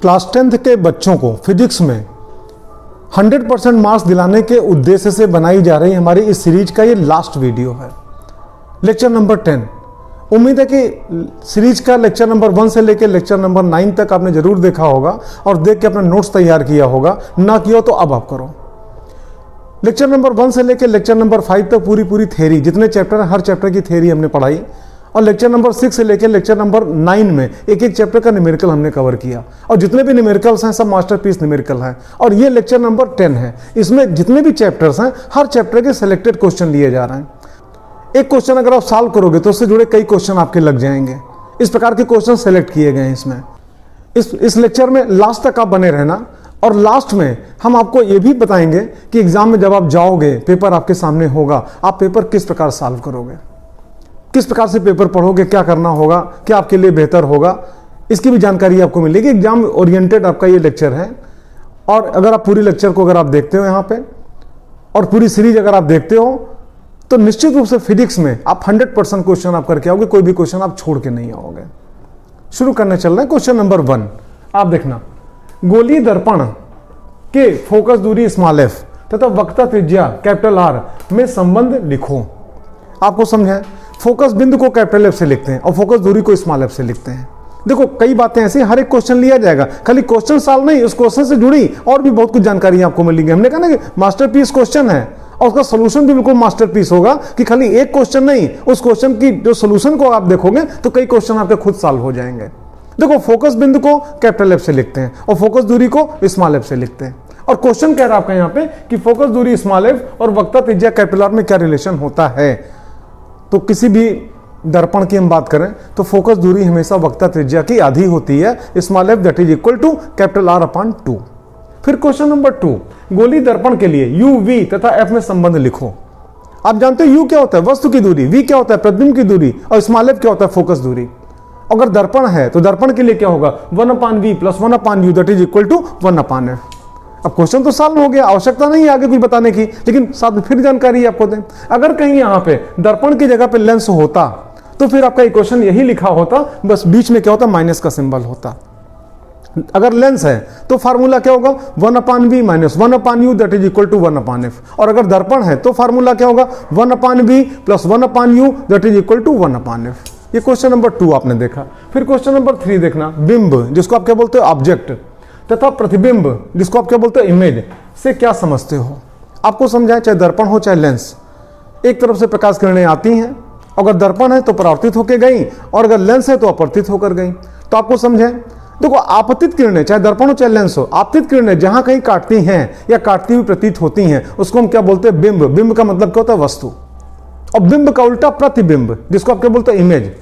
Class 10th के बच्चों को फिजिक्स में 100% मार्क्स दिलाने के उद्देश्य से बनाई जा रही हमारी इस सीरीज का ये लास्ट वीडियो है, लेक्चर नंबर 10। उम्मीद है कि सीरीज का लेक्चर नंबर 1 से लेकर लेक्चर नंबर 9 तक आपने जरूर देखा होगा और देख के अपना नोट्स तैयार किया होगा। ना किया तो अब आप करो। लेक्चर नंबर 1 से लेकर लेक्चर नंबर 5 तक पूरी थ्योरी, जितने चैप्टर हैं हर चैप्टर की थ्योरी हमने पढ़ाई, और लेक्चर नंबर 6 से लेकर लेक्चर नंबर 9 में एक एक चैप्टर का न्यूमेरिकल हमने कवर किया। और जितने भी न्यूमेरिकल्स हैं सब मास्टरपीस न्यूमेरिकल हैं। और ये लेक्चर नंबर 10 है। इसमें जितने भी चैप्टर्स हैं हर चैप्टर के सिलेक्टेड क्वेश्चन लिए जा रहे हैं। एक क्वेश्चन अगर आप सॉल्व करोगे तो उससे जुड़े कई क्वेश्चन आपके लग जाएंगे। इस प्रकार के क्वेश्चन सेलेक्ट किए गए हैं इसमें। इस लेक्चर में लास्ट तक आप बने रहना। और लास्ट में हम आपको ये भी बताएंगे कि एग्जाम में जब आप जाओगे, पेपर आपके सामने होगा, आप पेपर किस प्रकार सॉल्व करोगे, किस प्रकार से पेपर पढ़ोगे, क्या करना होगा, क्या आपके लिए बेहतर होगा, इसकी भी जानकारी आपको मिलेगी। एग्जाम ओरिएंटेड आपका ये लेक्चर है। और अगर आप पूरी लेक्चर को अगर आप देखते हो यहाँ पे और पूरी सीरीज अगर आप देखते हो तो निश्चित रूप से फिजिक्स में आप 100% क्वेश्चन आप करके आओगे, कोई भी क्वेश्चन आप छोड़ के नहीं आओगे। शुरू करने चल रहे हैं। क्वेश्चन नंबर 1 आप देखना, गोलीय दर्पण के फोकस दूरी स्मॉल एफ तथा वक्रता त्रिज्या कैपिटल आर में संबंध लिखो। आपको समझे, फोकस बिंदु को कैपिटल एफ से लिखते हैं और फोकस दूरी को स्मॉल एफ से लिखते हैं। देखो कई बातें ऐसी, हर एक क्वेश्चन लिया जाएगा, खाली क्वेश्चन सॉल्व नहीं, उस क्वेश्चन से जुड़ी और भी बहुत कुछ जानकारी आपको मिलेगी। हमने कहा ना कि मास्टरपीस क्वेश्चन है और उसका सोल्यूशन भी बिल्कुल मास्टरपीस होगा कि खाली एक क्वेश्चन नहीं, उस क्वेश्चन की जो सोल्यूशन को आप देखोगे तो कई क्वेश्चन आपके खुद सॉल्व हो जाएंगे। देखो फोकस बिंदु को कैपिटल एफ से लिखते हैं और फोकस दूरी को स्मॉल एफ से लिखते हैं। और क्वेश्चन कह रहा है आपका यहाँ पे कि फोकस दूरी स्मॉल एफ और वक्रता त्रिज्या कैपिटल आर में क्या रिलेशन होता है। तो किसी भी दर्पण की हम बात करें तो फोकस दूरी हमेशा वक्रता त्रिज्या की आधी होती है, small F that is equal to capital R upon 2। फिर क्वेश्चन नंबर 2, गोलीय दर्पण के लिए यू वी तथा एफ में संबंध लिखो। आप जानते हो यू क्या होता है, वस्तु की दूरी, वी क्या होता है, प्रतिबिंब की दूरी, और स्मॉल एफ क्या होता है, फोकस दूरी। अगर दर्पण है तो दर्पण के लिए क्या होगा, 1/v plus 1/u that is equal to 1/f। अब क्वेश्चन तो सॉल्व हो गया, आवश्यकता नहीं है आगे कुछ बताने की, लेकिन साथ में फिर जानकारी आपको दें। अगर कहीं यहां पे दर्पण की जगह पे लेंस होता तो फिर आपका इक्वेशन यही लिखा होता, बस बीच में क्या होता, माइनस का सिंबल होता। अगर लेंस है तो फार्मूला क्या होगा, 1/v minus 1/u that is equal to 1/f। और अगर दर्पण है तो फार्मूला क्या होगा, 1/v plus 1/u that is equal to 1/f। ये क्वेश्चन नंबर 2 आपने देखा। फिर क्वेश्चन नंबर 3 देखना, बिंब जिसको आप क्या बोलते हो, ऑब्जेक्ट, तथा प्रतिबिंब जिसको आप क्या बोलते हो, इमेज, से क्या समझते हो। आपको समझाएं, चाहे दर्पण हो चाहे लेंस, एक तरफ से प्रकाश किरणें आती हैं। अगर दर्पण है तो परावर्तित होकर गई और अगर लेंस है तो अपवर्तित होकर गई। तो आपको समझें, देखो आपतित किरणें, चाहे दर्पण हो चाहे लेंस हो, आपतित किरणें जहां कहीं काटती हैं या काटती हुई प्रतीत होती हैं उसको हम क्या बोलते हैं, बिंब। बिंब का मतलब क्या होता है, वस्तु। और बिंब का उल्टा प्रतिबिंब जिसको आप क्या बोलते हैं, इमेज।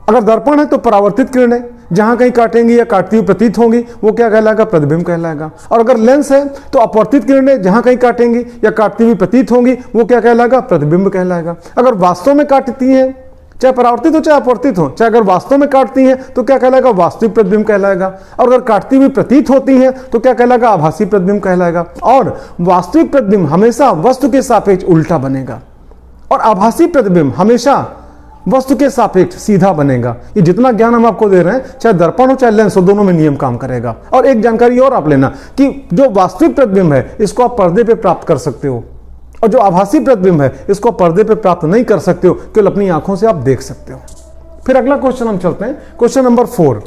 अगर दर्पण है तो परावर्तित किरणें जहां कहीं काटेंगी या काटती हुई प्रतीत होंगी वो क्या कहलाएगा, प्रतिबिंब कहलाएगा। और अगर लेंस है तो अपवर्तित किरणें जहां कहीं काटेंगी या काटती हुई प्रतीत होंगी वो क्या कहलाएगा, प्रतिबिंब कहलाएगा। अगर वास्तव में काटती हैं, चाहे परावर्तित हो चाहे अपवर्तित हो, चाहे अगर वास्तव में काटती हैं तो क्या कहलाएगा, वास्तविक प्रतिबिंब कहलाएगा। और अगर काटती हुई प्रतीत होती हैं तो क्या कहलाएगा, आभासी प्रतिबिंब कहलाएगा। और वास्तविक प्रतिबिंब हमेशा वस्तु के सापेक्ष उल्टा बनेगा और आभासी प्रतिबिंब हमेशा वस्तु के सापेक्ष सीधा बनेगा। ये जितना ज्ञान हम आपको दे रहे हैं, चाहे दर्पण हो चाहे लेंस हो, दोनों में नियम काम करेगा। और एक जानकारी और आप लेना कि जो वास्तविक प्रतिबिंब है इसको आप पर्दे पे प्राप्त कर सकते हो और जो आभासी प्रतिबिंब है इसको पर्दे पे प्राप्त नहीं कर सकते हो, केवल अपनी आंखों से आप देख सकते हो। फिर अगला क्वेश्चन हम चलते हैं, क्वेश्चन नंबर 4,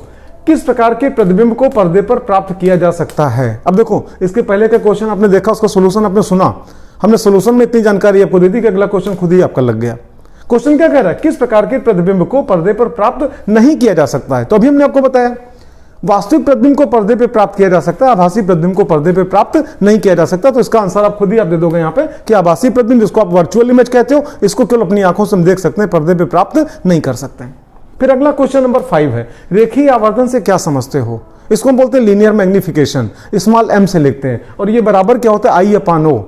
किस प्रकार के प्रतिबिंब को पर्दे पर प्राप्त किया जा सकता है। अब देखो इसके पहले का क्वेश्चन आपने देखा, उसका सोल्यूशन आपने सुना, हमने सोल्यूशन में इतनी जानकारी आपको दे दी कि अगला क्वेश्चन खुद ही आपका लग गया। क्वेश्चन क्या कह रहा है, किस प्रकार के प्रतिबिंब को पर्दे पर प्राप्त नहीं किया जा सकता है। तो अभी हमने आपको बताया वास्तविक प्रतिबिंब को पर्दे पे प्राप्त किया जा सकता है, आभासी प्रतिबिंब को पर्दे पे प्राप्त नहीं किया जा सकता। तो इसका आंसर आप खुद ही आप दे दोगे यहाँ पे कि आभासी प्रतिबिंब जिसको आप वर्चुअल इमेज कहते हो, इसको केवल अपनी आंखों से हम देख सकते हैं, पर्दे पे प्राप्त नहीं कर सकते हैं। फिर अगला क्वेश्चन नंबर 5 है, रेखीय आवर्धन से क्या समझते हो। इसको हम बोलते हैं लीनियर मैग्निफिकेशन, स्मॉल m से लिखते हैं और ये बराबर क्या होता है, I/O।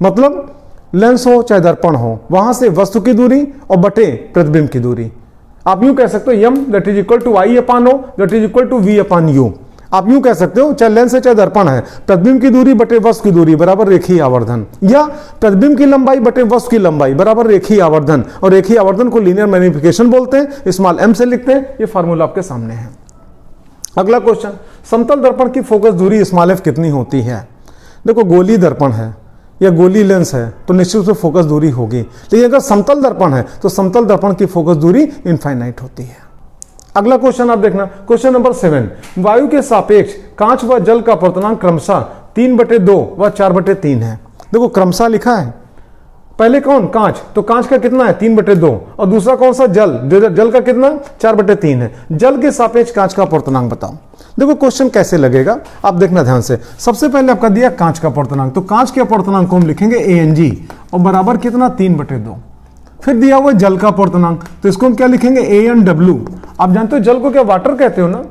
मतलब लेंस हो चाहे दर्पण हो, वहां से वस्तु की दूरी और बटे प्रतिबिंब की दूरी। आप यूं कह सकते हो m that is equal to I/O that is equal to V/U। आप यूं कह सकते हो, चाहे लेंस है चाहे दर्पण है, प्रतिबिंब की दूरी बटे वस्तु की दूरी बराबर रेखीय आवर्धन, या प्रतिबिंब की लंबाई बटे वस्तु की लंबाई बराबर रेखीय आवर्धन। और रेखीय आवर्धन को लीनियर मैग्निफिकेशन बोलते हैं, स्मॉल m से लिखते हैं। ये फार्मूला आपके सामने है। अगला क्वेश्चन, समतल दर्पण की फोकस दूरी स्मॉल f कितनी होती है? देखो गोली दर्पण है या गोली लेंस है तो निश्चित रूप से फोकस दूरी होगी, लेकिन अगर समतल दर्पण है तो समतल दर्पण की फोकस दूरी इनफाइनाइट होती है। अगला क्वेश्चन आप देखना, क्वेश्चन नंबर 7, वायु के सापेक्ष कांच व जल का अपवर्तनांक क्रमशः 3/2 व 4/3 है। देखो क्रमशः लिखा है, पहले कौन? कांच, तो कांच का कितना है? 3/2, और दूसरा कौन सा? जल, जल का कितना? 4/3 है। जल के सापेक्ष कांच का अपवर्तनांक बताओ। देखो क्वेश्चन कैसे लगेगा आप देखना ध्यान से। सबसे पहले आपका दिया कांच का अपवर्तनांक, तो कांच के अपवर्तनांक को हम लिखेंगे ANG और बराबर कितना? 3/2। फिर दिया हुआ जल का अपवर्तनांक, तो इसको हम क्या लिखेंगे? ANW। आप जानते हो जल को क्या वाटर कहते हो ना,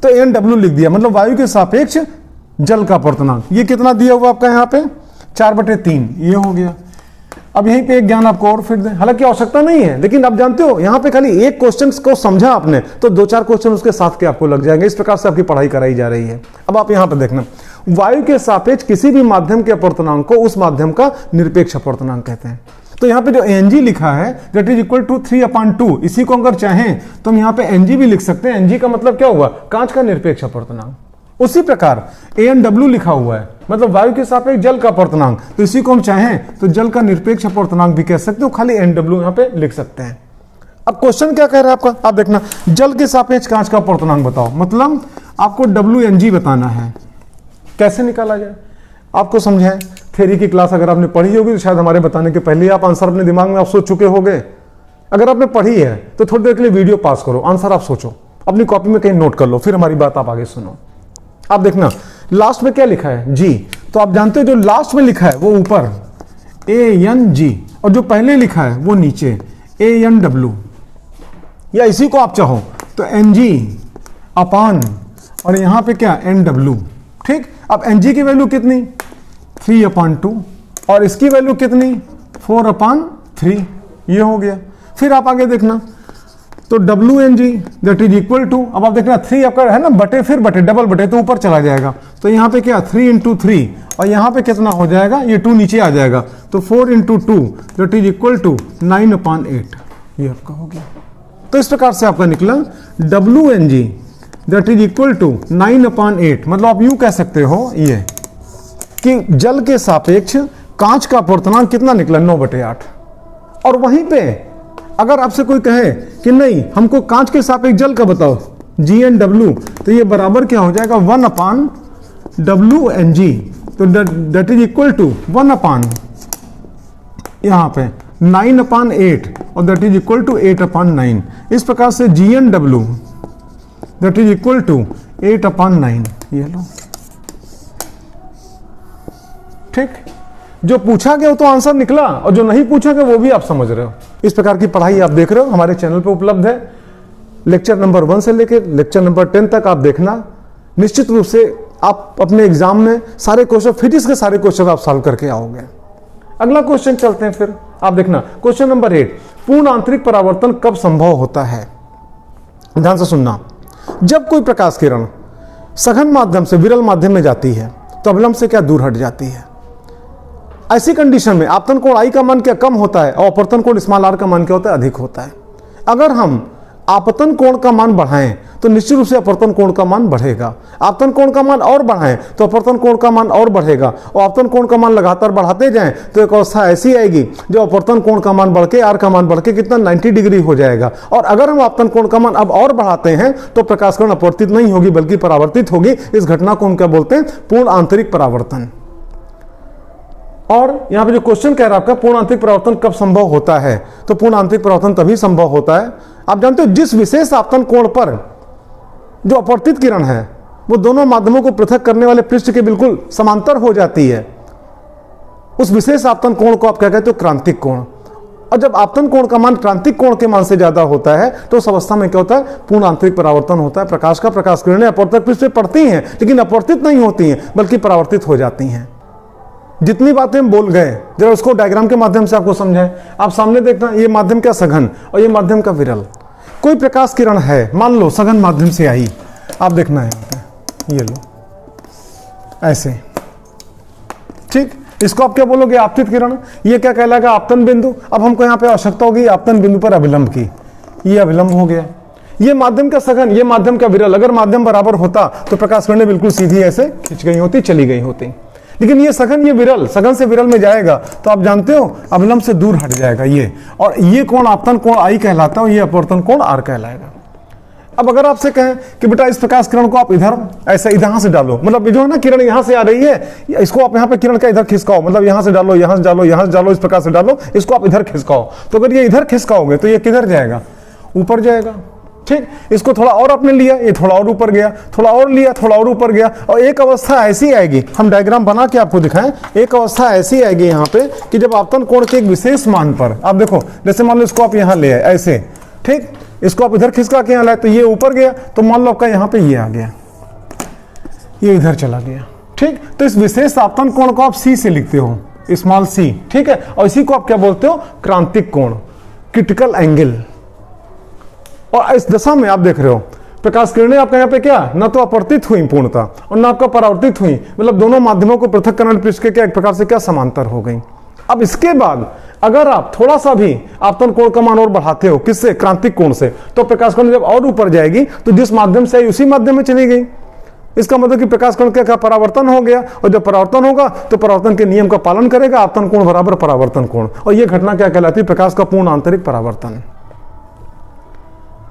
तो ANW लिख दिया, मतलब वायु के सापेक्ष जल का अपवर्तनांक। ये कितना दिया हुआ आपका यहाँ पे? 4/3, ये हो गया। अब यहीं पे एक ज्ञान आपको और फिर दें, हालांकि आवश्यकता नहीं है, लेकिन आप जानते हो यहाँ पे खाली एक क्वेश्चन को समझा आपने तो 2-4 क्वेश्चन उसके साथ के आपको लग जाएंगे। इस प्रकार से आपकी पढ़ाई कराई जा रही है। अब आप यहाँ पे देखना, वायु के सापेक्ष किसी भी माध्यम के अपवर्तनांक को उस माध्यम का निरपेक्ष अपवर्तनांक कहते हैं। तो यहाँ पे जो ANG लिखा है दैट इज इक्वल टू 3/2, इसी को अगर चाहें तो हम यहाँ पे NG भी लिख सकते हैं। NG का मतलब क्या हुआ? कांच का निरपेक्ष अपवर्तनांक। उसी प्रकार ANW लिखा हुआ है, मतलब वायु के सापेक्ष जल का अपवर्तनांक, तो इसी को हम चाहें तो जल का निरपेक्ष अपवर्तनांक भी कह सकते हो, खाली ANW यहाँ पे लिख सकते हैं। अब क्वेश्चन क्या कह रहा है आपका, आप देखना, जल के सापेक्ष कांच का अपवर्तनांक बताओ, मतलब आपको WNG बताना है। कैसे निकाला जाए आपको समझाएं। थ्योरी की क्लास अगर आपने पढ़ी होगी तो शायद हमारे बताने के पहले आप आंसर अपने दिमाग में आप सोच चुके होंगे। अगर आपने पढ़ी है तो थोड़ी देर के लिए वीडियो पास करो, आंसर आप सोचो, अपनी कॉपी में कहीं नोट कर लो, फिर हमारी बात आप आगे सुनो। आप देखना लास्ट में क्या लिखा है? G, तो आप जानते हो जो लास्ट में लिखा है वो ऊपर ANG और जो पहले लिखा है वो नीचे ANW, या इसी को आप चाहो तो NG अपान और यहां पे क्या? NW। ठीक, अब NG की वैल्यू कितनी? 3/2 और इसकी वैल्यू कितनी? 4/3, ये हो गया। फिर आप आगे देखना, तो WNG that is equal to, अब आप देखना 3 आपका है ना, बटे फिर बटे डबल बटे तो ऊपर चला जाएगा, तो यहाँ पे क्या? 3 × 3 और यहाँ पे कितना हो जाएगा? ये 2 नीचे आ जाएगा, तो 4 × 2 दैट इज इक्वल टू 9/8, ये आपका हो गया। तो इस प्रकार से आपका निकला WNG that is equal to 9/8, मतलब आप यूं कह सकते हो ये कि जल के सापेक्ष कांच का अपवर्तनांक कितना निकला? 9/8। और वहीं पे अगर आपसे कोई कहे कि नहीं हमको कांच के सापेक्ष जल का बताओ GNW, तो ये बराबर क्या हो जाएगा? 1/WNG, तो दैट इज इक्वल टू 1/, यहां पे 9/8 और दैट इज इक्वल टू 8/9। इस प्रकार से GNW that is equal to 8/9, ये लो। ठीक, जो पूछा गया वो तो आंसर निकला और जो नहीं पूछा गया वो भी आप समझ रहे हो। इस प्रकार की पढ़ाई आप देख रहे हो हमारे चैनल पे उपलब्ध है। लेक्चर नंबर 1 से लेकर लेक्चर नंबर 10 तक आप देखना। निश्चित रूप से आप अपने एग्जाम में सारे क्वेश्चन, फिजिक्स के सारे क्वेश्चन आप सॉल्व करके आओगे। अगला क्वेश्चन चलते हैं, फिर आप देखना क्वेश्चन नंबर 8, पूर्ण आंतरिक परावर्तन कब संभव होता है? ध्यान से सुनना। जब कोई प्रकाश किरण सघन माध्यम से विरल माध्यम में जाती है तो अवलंब से क्या दूर हट जाती है। ऐसी कंडीशन में आपतन कोण I का मान क्या कम होता है और अपवर्तन कोण स्मॉल r का मान क्या होता है? अधिक होता है। अगर हम आपतन कोण का मान बढ़ाएं तो निश्चित रूप से अपवर्तन कोण का मान बढ़ेगा। आपतन कोण का मान और बढ़ाएं तो अपवर्तन कोण का मान और बढ़ेगा, और आपतन कोण का मान लगातार बढ़ाते जाएं तो एक अवस्था ऐसी आएगी जो अपवर्तन कोण का मान बढ़ के r का मान बढ़ के कितना 90 डिग्री हो जाएगा। और अगर हम आपतन कोण का मान अब और बढ़ाते हैं तो प्रकाश किरण अपवर्तित नहीं होगी बल्कि परावर्तित होगी। इस घटना को हम क्या बोलते हैं? पूर्ण आंतरिक परावर्तन। और यहां पे जो क्वेश्चन कह रहा है आपका पूर्ण आंतरिक परावर्तन कब संभव होता है, तो पूर्ण आंतरिक परावर्तन तभी संभव होता है, आप जानते हो जिस विशेष आपतन कोण पर जो अपवर्तित किरण है वो दोनों माध्यमों को पृथक करने वाले पृष्ठ के बिल्कुल समांतर हो जाती है, उस विशेष आपतन कोण को आप क्या कहते हो? क्रांतिक कोण। और जब आपतन कोण का मान क्रांतिक कोण के मान से ज्यादा होता है तो उस अवस्था में क्या होता है? पूर्ण आंतरिक परावर्तन होता है। प्रकाश का प्रकाश किरणें अपवर्तक पृष्ठ पे पड़ती हैं लेकिन अपवर्तित नहीं होती हैं बल्कि परावर्तित हो जाती हैं। जितनी बातें हम बोल गए जरा उसको डायग्राम के माध्यम से आपको समझाएं। आप सामने देखना, ये माध्यम क्या सघन और ये माध्यम का विरल। कोई प्रकाश किरण है, मान लो सघन माध्यम से आई, आप देखना है यहाँ पे, ये लो ऐसे, ठीक। इसको आप क्या बोलोगे? आपतित किरण। ये क्या कहलाएगा? आपतन बिंदु। अब हमको यहाँ पे आवश्यकता होगी आपतन बिंदु पर अभिलंब की, ये अभिलंब हो गया। ये माध्यम का सघन, ये माध्यम का विरल। अगर माध्यम बराबर होता तो प्रकाश किरणें बिल्कुल सीधी ऐसे खिंच गई होती, चली गई होती, लेकिन ये सघन, ये विरल, सघन से विरल में जाएगा तो आप जानते हो अवलंब से दूर हट जाएगा ये, और ये कोण आपतन कोण आई कहलाता है और ये अपवर्तन कोण आर कहलाएगा। अब अगर आपसे कहें कि बेटा इस प्रकाश किरण को आप इधर ऐसे यहां से डालो, मतलब जो है ना किरण यहां से आ रही है, इसको आप यहां पे किरण का इधर खिसकाओ, मतलब यहां से डालो, यहां से डालो, यहां से डालो, इस प्रकार से डालो, इसको आप इधर खिसकाओ, तो अगर ये इधर खिसकाओगे तो ये किधर जाएगा? ऊपर जाएगा। ठीक, इसको थोड़ा और आपने लिया, ये थोड़ा और ऊपर गया, थोड़ा और लिया, थोड़ा और ऊपर गया, और एक अवस्था ऐसी आएगी, हम डायग्राम बना के आपको दिखाएं, एक अवस्था ऐसी आएगी यहाँ पे कि जब आपतन कोण के एक विशेष मान पर, आप देखो जैसे मान लो इसको आप यहाँ ले आए ऐसे, ठीक, इसको आप इधर खिसका के यहाँ लाए तो ये ऊपर गया, तो मान लो आपका यहाँ पे ये आ गया, ये इधर चला गया। ठीक, तो इस विशेष आपतन कोण को आप सी से लिखते हो, स्मॉल सी, ठीक है, और इसी को आप क्या बोलते हो? क्रांतिक कोण, क्रिटिकल एंगल। और इस दशा में आप देख रहे हो प्रकाश किरणें आपका यहाँ पे क्या ना तो अपवर्तित हुई पूर्णता और ना आपका परावर्तित हुई, मतलब दोनों माध्यमों को पृथक्करण पृष्ठ के क्या एक प्रकार से क्या समांतर हो गई। अब इसके बाद अगर आप थोड़ा सा भी आपतन कोण का मान और बढ़ाते हो, किससे? क्रांतिक कोण से, तो प्रकाश किरण जब और ऊपर जाएगी तो जिस माध्यम से आई उसी माध्यम में चली गई। इसका मतलब कि प्रकाश किरण का परावर्तन हो गया, और जब परावर्तन होगा तो परावर्तन के नियम का पालन करेगा, आपतन कोण बराबर परावर्तन कोण, और यह घटना क्या कहलाती है? प्रकाश का पूर्ण आंतरिक परावर्तन।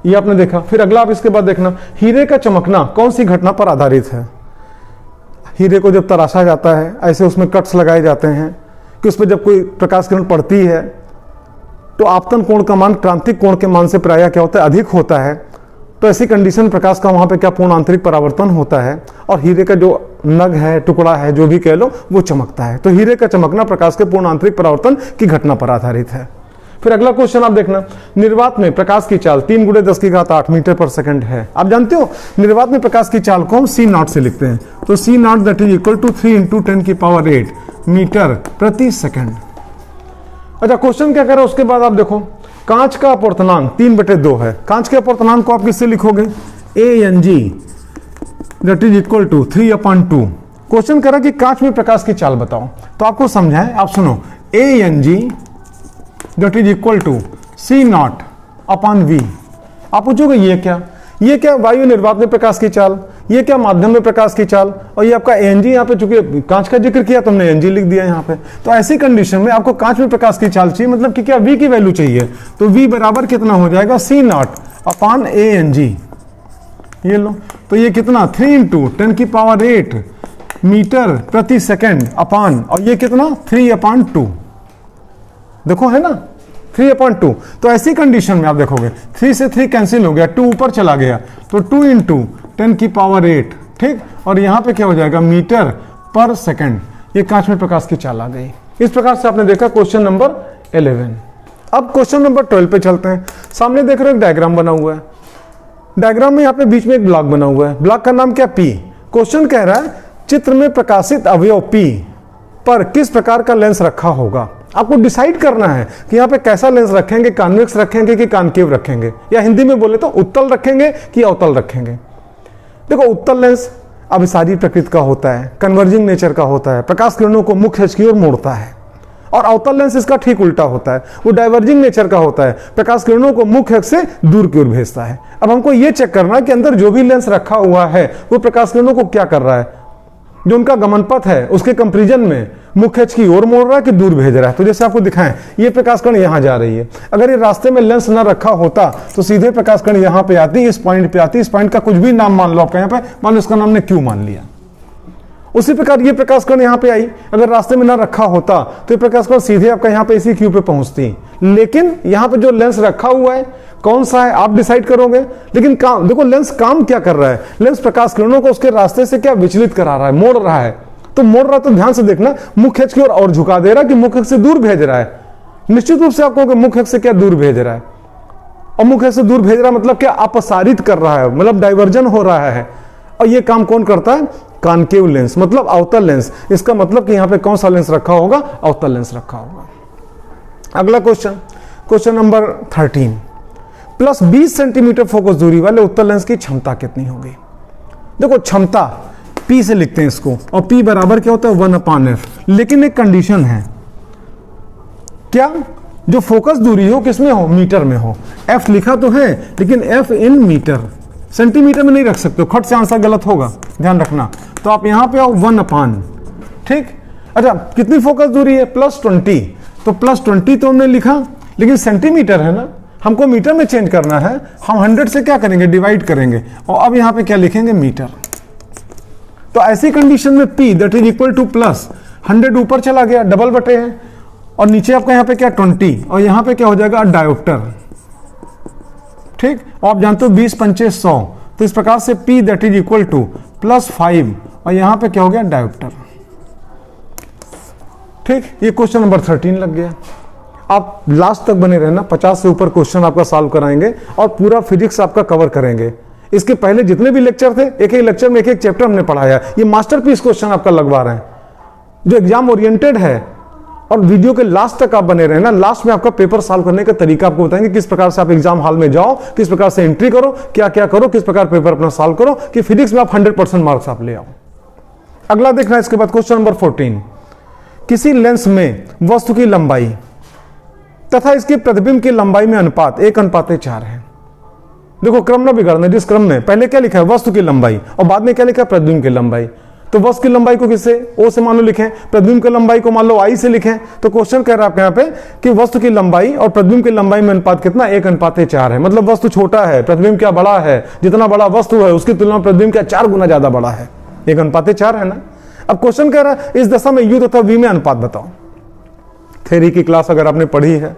ये आपने देखा। फिर अगला आप इसके बाद देखना, हीरे का चमकना कौन सी घटना पर आधारित है? हीरे को जब तराशा जाता है, ऐसे उसमें कट्स लगाए जाते हैं कि उस पर जब कोई प्रकाश किरण पड़ती है तो आपतन कोण का मान क्रांतिक कोण के मान से प्रायः क्या होता है? अधिक होता है। तो ऐसी कंडीशन प्रकाश का वहां पे क्या पूर्ण आंतरिक परावर्तन होता है, और हीरे का जो नग है, टुकड़ा है, जो भी कह लो, वो चमकता है। तो हीरे का चमकना प्रकाश के पूर्ण आंतरिक परावर्तन की घटना पर आधारित है। फिर अगला क्वेश्चन आप देखना, निर्वात में प्रकाश की चाल 3 × 10⁸ मीटर पर सेकंड है। आप जानते हो निर्वात में प्रकाश की चाल को हम C0 से लिखते हैं, तो C0 that is equal to 3 × 10⁸ metre प्रति सेकंड। अच्छा, क्वेश्चन क्या कर रहा है उसके बाद आप देखो, कांच का अपवर्तनांक 3/2 है। कांच के अपवर्तनांक को आप किससे लिखोगे? ANG that is equal to 3/2। Question कर रहा है कि कांच में प्रकाश की चाल बताओ, तो आपको समझाएं, आप सुनो, ANG that is equal to C0/V। आप पूछोगे ये क्या? ये क्या? वायु निर्वात में प्रकाश की चाल, ये क्या? माध्यम में प्रकाश की चाल, और ये आपका ANG। यहाँ पे चूंकि कांच का जिक्र किया तुमने ANG लिख दिया यहाँ पे। तो ऐसी कंडीशन में आपको कांच में प्रकाश की चाल चाहिए, मतलब कि क्या V की वैल्यू चाहिए, तो V बराबर कितना हो जाएगा? C0/ANG। ये लो, तो ये कितना? 3 × 10⁸ मीटर प्रति सेकंड अपान, और ये कितना? 3/2। देखो है ना 3/2। तो ऐसी कंडीशन में आप देखोगे 3 से 3 कैंसिल हो गया, 2 ऊपर चला गया, तो 2 × 10⁸, ठीक, और यहां पे क्या हो जाएगा? मीटर पर सेकंड। ये कांच में प्रकाश की चाल आ गई। इस प्रकार से आपने देखा क्वेश्चन नंबर 11। अब क्वेश्चन नंबर 12 पे चलते हैं। सामने देख रहे हो एक डायग्राम बना हुआ है। डायग्राम में यहाँ पे बीच में एक ब्लॉक बना हुआ है। ब्लॉक का नाम क्या? P। क्वेश्चन कह रहा है चित्र में प्रकाशित अवयव P पर किस प्रकार का लेंस रखा होगा। आपको डिसाइड करना है कि यहाँ पे कैसा लेंस रखेंगे, कॉन्वेक्स रखेंगे कि कॉनकेव रखेंगे, या हिंदी में बोले तो उत्तल रखेंगे कि अवतल रखेंगे। देखो, उत्तल लेंस अभिसारी प्रकृति का होता है, कन्वर्जिंग नेचर का होता है, प्रकाश किरणों को मुख्य अक्ष की ओर मोड़ता है। और अवतल लेंस इसका ठीक उल्टा होता है, वो डाइवर्जिंग नेचर का होता है, प्रकाश किरणों को मुख्य अक्ष से दूर की ओर भेजता है। अब हमको ये चेक करना है कि अंदर जो भी लेंस रखा हुआ है वो प्रकाश किरणों को क्या कर रहा है, जो उनका गमन पथ है उसके कंपेरिजन में मुख्य अक्ष की ओर मोड़ रहा है कि दूर भेज रहा है। तो जैसे आपको दिखाएं, ये प्रकाश किरण यहां जा रही है, अगर ये रास्ते में लेंस ना रखा होता तो सीधे प्रकाश किरण यहां पे आती, इस पॉइंट पे आती। इस पॉइंट का कुछ भी नाम मान लो आपका, यहाँ पे मान लो इसका नाम ने Q मान लिया। उसी प्रकार ये प्रकाश किरण यहाँ पे आई, अगर रास्ते में ना रखा होता तो ये प्रकाश किरण सीधे आपका यहाँ पे इसी Q पे पहुंचती। लेकिन यहाँ पे जो लेंस रखा हुआ है कौन सा है आप डिसाइड करोगे। लेकिन काम देखो, लेंस काम क्या कर रहा है? लेंस प्रकाश किरणों को उसके रास्ते से क्या विचलित करा रहा है, मोड़ रहा है। तो मोड़ रहा है तो ध्यान से देखना, मुख्य अक्ष की ओर और झुका दे रहा है कि मुख्य अक्ष से दूर भेज रहा है। निश्चित रूप से आप कहोगे मुख्य अक्ष से क्या दूर भेज रहा है, और मुख्य अक्ष से दूर भेज रहा है मतलब क्या? अपसारित कर रहा है, मतलब डाइवर्जन हो रहा है। और ये काम कौन करता है? कॉनकेव लेंस, मतलब अवतल लेंस। इसका मतलब कि यहाँ पे कौन सा लेंस रखा होगा? अवतल लेंस रखा होगा। अगला question, question number 13। Plus 20 centimetre focus दूरी वाले उत्तल लेंस की क्षमता कितनी होगी? देखो, क्षमता P से लिखते हैं इसको, और P बराबर क्या होता है? 1/f। लेकिन एक कंडीशन है, क्या? जो फोकस दूरी हो किसमें हो, मीटर में हो। एफ लिखा तो है लेकिन एफ इन मीटर, सेंटीमीटर में नहीं रख सकते हो, खट से आंसर गलत होगा, ध्यान रखना। तो आप यहां पे आओ 1/, ठीक। अच्छा कितनी फोकस दूरी है, +20, तो +20 तो हमने लिखा लेकिन सेंटीमीटर है ना, हमको मीटर में चेंज करना है। हम 100 से क्या करेंगे, डिवाइड करेंगे, और अब यहां पे क्या लिखेंगे, मीटर। तो ऐसी कंडीशन में P that is equal to +100 ऊपर चला गया, डबल बटे है, और नीचे आपका यहाँ पे क्या 20, और यहाँ पे क्या हो जाएगा डायोप्टर, ठीक। और आप जानते हो 20 पंचे 100, तो इस प्रकार से P that is equal to +5, और यहाँ पे क्या हो गया डायोप्टर, ठीक। ये क्वेश्चन नंबर 13 लग गया। आप लास्ट तक बने रहना, 50 से ऊपर क्वेश्चन आपका सॉल्व कराएंगे और पूरा फिजिक्स आपका कवर करेंगे। इसके पहले जितने भी लेक्चर थे, एक एक लेक्चर में एक एक चैप्टर हमने पढ़ाया। ये मास्टरपीस क्वेश्चन आपका लगवा रहे हैं जो एग्जाम ओरिएंटेड है, और वीडियो के लास्ट तक आप बने रहना। लास्ट में आपका पेपर सॉल्व करने का तरीका आपको बताएंगे, किस प्रकार से आप एग्जाम हॉल में जाओ, किस प्रकार से एंट्री करो, क्या क्या करो, किस प्रकार पेपर अपना सॉल्व करो कि फिजिक्स में आप 100% मार्क्स आप ले आओ। अगला देखना है इसके बाद क्वेश्चन नंबर 14, किसी लेंस में वस्तु की लंबाई तथा इसके प्रतिबिंब की लंबाई में अनुपात 1:4 है। देखो क्रम ना बिगाड़ना, जिस क्रम में पहले क्या लिखा है वस्तु की लंबाई और बाद में क्या लिखा है प्रतिबिंब की लंबाई। तो वस्तु की लंबाई को किससे, ओ से मान लो लिखें, प्रतिबिंब की लंबाई को मान लो आई से लिखें। तो क्वेश्चन कह रहा है आपके यहाँ पे कि वस्तु की लंबाई और प्रतिबिंब की लंबाई में अनुपात कितना, 1:4 है। मतलब वस्तु छोटा है, प्रतिबिंब क्या बड़ा है, जितना बड़ा वस्तु है उसकी तुलना में प्रतिबिंब क्या 4 गुना ज्यादा बड़ा है, 1:4 है ना। अब क्वेश्चन कह रहा है इस दशा में यू तथा वी में अनुपात बताओ। थ्योरी की क्लास अगर आपने पढ़ी है,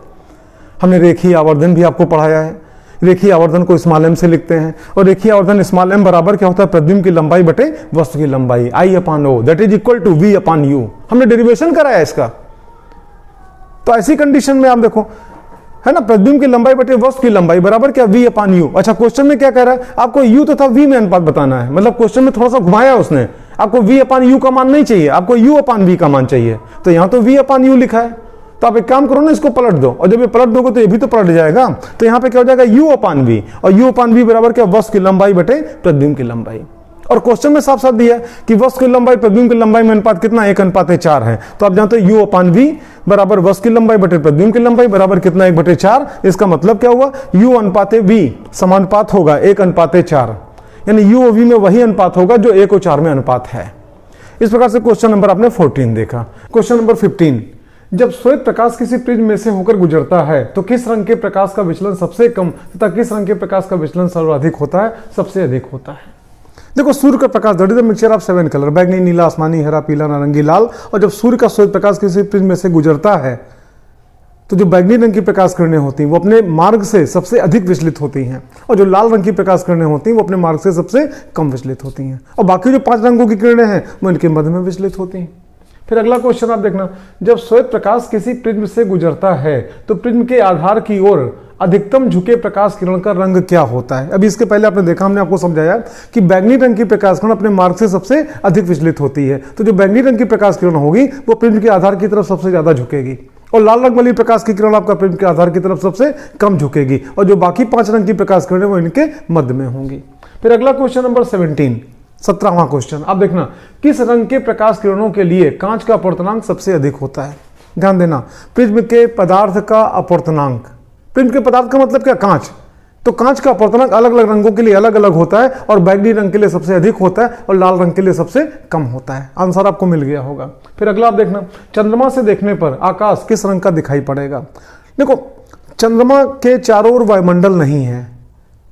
हमने रेखीय आवर्धन भी आपको पढ़ाया है। रेखीय आवर्धन को स्मॉल m से लिखते हैं, और रेखीय आवर्धन स्मॉल m बराबर क्या होता है, प्रतिबिंब की लंबाई बटे वस्तु की लंबाई, I/O that is equal to V/U। हमने डेरिवेशन कराया इसका। तो ऐसी कंडीशन में आप देखो है ना, प्रतिबिंब की लंबाई बटे वस्तु की लंबाई बराबर क्या, V/U। अच्छा क्वेश्चन में क्या कह रहा है, आपको U तथा V में अनुपात बताना है। मतलब क्वेश्चन में थोड़ा सा घुमाया उसने, आपको V/U का मान नहीं चाहिए, आपको U/V का मान चाहिए। तो यहां तो V/U लिखा है, तो आप एक काम करो ना, इसको पलट दो, और जब ये पलट दोगे तो ये भी तो पलट जाएगा। तो यहां पे क्या हो जाएगा U/V, और U/V बराबर क्या, वस्तु की लंबाई बटे प्रतिबिंब की लंबाई। और क्वेश्चन में साफ साफ दिया कि वस्तु की लंबाई प्रतिबिंब की लंबाई में अनुपात कितना, 1:4 है। तो आप जानते हो U/V बराबर वस्तु की लंबाई बटे प्रतिबिंब की लंबाई बराबर कितना, 1/4। इसका मतलब क्या हुआ, U/V समानुपात होगा 1:4, यानी U और V में वही अनुपात होगा जो 1 और 4 में अनुपात है। इस प्रकार से क्वेश्चन नंबर आपने 14 देखा। क्वेश्चन नंबर 15, जब श्वेत प्रकाश किसी प्रिज्म में से होकर गुजरता है तो किस रंग के प्रकाश का विचलन सबसे कम तथा किस रंग के प्रकाश का विचलन सर्वाधिक होता है, सबसे अधिक होता है। देखो सूर्य का प्रकाश that is the mixture of 7 colour, बैगनी, नीला, आसमानी, हरा, पीला, नारंगी, लाल। और जब सूर्य का श्वेत प्रकाश किसी प्रिज्म में से गुजरता है तो जो बैगनी रंग की प्रकाश किरणें होती हैं वो अपने मार्ग से सबसे अधिक विचलित होती हैं, और जो लाल रंग की प्रकाश किरणें होती हैं वो अपने मार्ग से सबसे कम विचलित होती हैं, और बाकी जो 5 रंगों की किरणें हैं वो इनके मध्य में विचलित होती हैं। फिर अगला क्वेश्चन आप देखना, जब श्वेत प्रकाश किसी प्रिज्म से गुजरता है तो प्रिज्म के आधार की ओर अधिकतम झुके प्रकाश किरण का रंग क्या होता है। अभी इसके पहले आपने देखा, हमने आपको समझाया कि बैगनी रंग की प्रकाश किरण अपने मार्ग से सबसे अधिक विचलित होती है। तो जो बैगनी रंग की प्रकाश किरण होगी वो प्रिज्म के आधार की तरफ सबसे ज्यादा झुकेगी, और लाल रंग वाली प्रकाश की किरण आपका प्रिज्म के आधार की तरफ सबसे कम झुकेगी, और जो बाकी 5 रंग की प्रकाश किरणें वो इनके मध्य में होंगी। फिर अगला क्वेश्चन नंबर 17वां क्वेश्चन आप देखना, किस रंग के प्रकाश किरणों के लिए कांच का अपवर्तनांक सबसे अधिक होता है। ध्यान देना, प्रिज्म के पदार्थ का अपवर्तनांक, प्रिज्म के पदार्थ का मतलब क्या, कांच। तो कांच का अपवर्तनांक अलग अलग रंगों के लिए अलग अलग होता है, और बैगनी रंग के लिए सबसे अधिक होता है और लाल रंग के लिए सबसे कम होता है। आंसर आपको मिल गया होगा। फिर अगला आप देखना, चंद्रमा से देखने पर आकाश किस रंग का दिखाई पड़ेगा। देखो चंद्रमा के चारों ओर वायुमंडल नहीं है,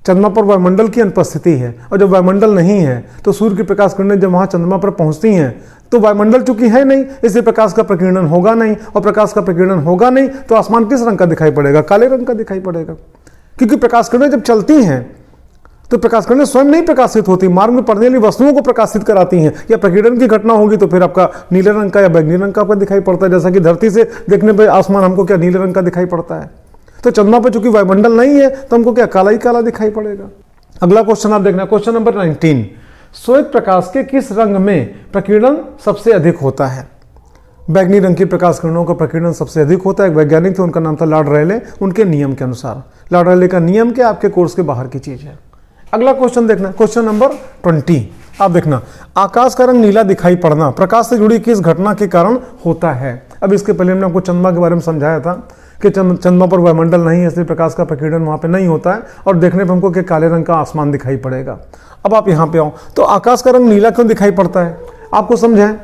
चंद्रमा पर वायुमंडल की अनुपस्थिति है, और जब वायुमंडल नहीं है तो सूर्य की प्रकाश किरणें जब वहां चंद्रमा पर पहुंचती हैं तो वायुमंडल चूंकि है नहीं, इसलिए प्रकाश का प्रकीर्णन होगा नहीं, और प्रकाश का प्रकीर्णन होगा नहीं तो आसमान किस रंग का दिखाई पड़ेगा, काले रंग का दिखाई पड़ेगा। क्योंकि प्रकाश किरणें जब चलती हैं तो प्रकाश किरणें स्वयं नहीं प्रकाशित होती, मार्ग में पड़ने वाली वस्तुओं को प्रकाशित कराती हैं, या प्रकीर्णन की घटना होगी तो फिर आपका नीले रंग का या बैगनी रंग का आपका दिखाई पड़ता है। जैसा कि धरती से देखने पर आसमान हमको क्या नीले रंग का दिखाई पड़ता है, तो चंद्रमा पर चूंकि वायुमंडल नहीं है तो हमको क्या काला ही काला दिखाई पड़ेगा। अगला क्वेश्चन आप देखना, क्वेश्चन नंबर 19, श्वेत प्रकाश के किस रंग में प्रकीर्णन सबसे अधिक होता है। बैगनी रंग की प्रकाश किरणों का प्रकीर्णन सबसे अधिक होता है। एक वैज्ञानिक थे, उनका नाम था लॉर्ड रेले। उनके नियम के अनुसार, लॉर्ड रेले का नियम क्या आपके कोर्स के बाहर की चीज है। अगला क्वेश्चन देखना, क्वेश्चन नंबर 20 आप देखना, आकाश का रंग नीला दिखाई पड़ना प्रकाश से जुड़ी किस घटना के कारण होता है। अब इसके पहले हमने आपको चंद्रमा के बारे में समझाया था कि चंद्रमा पर वायुमंडल नहीं है, इसलिए प्रकाश का प्रकीर्णन वहाँ पे नहीं होता है और देखने पर हमको कि काले रंग का आसमान दिखाई पड़ेगा। अब आप यहाँ पे आओ तो आकाश का रंग नीला क्यों दिखाई पड़ता है? आपको समझाएं,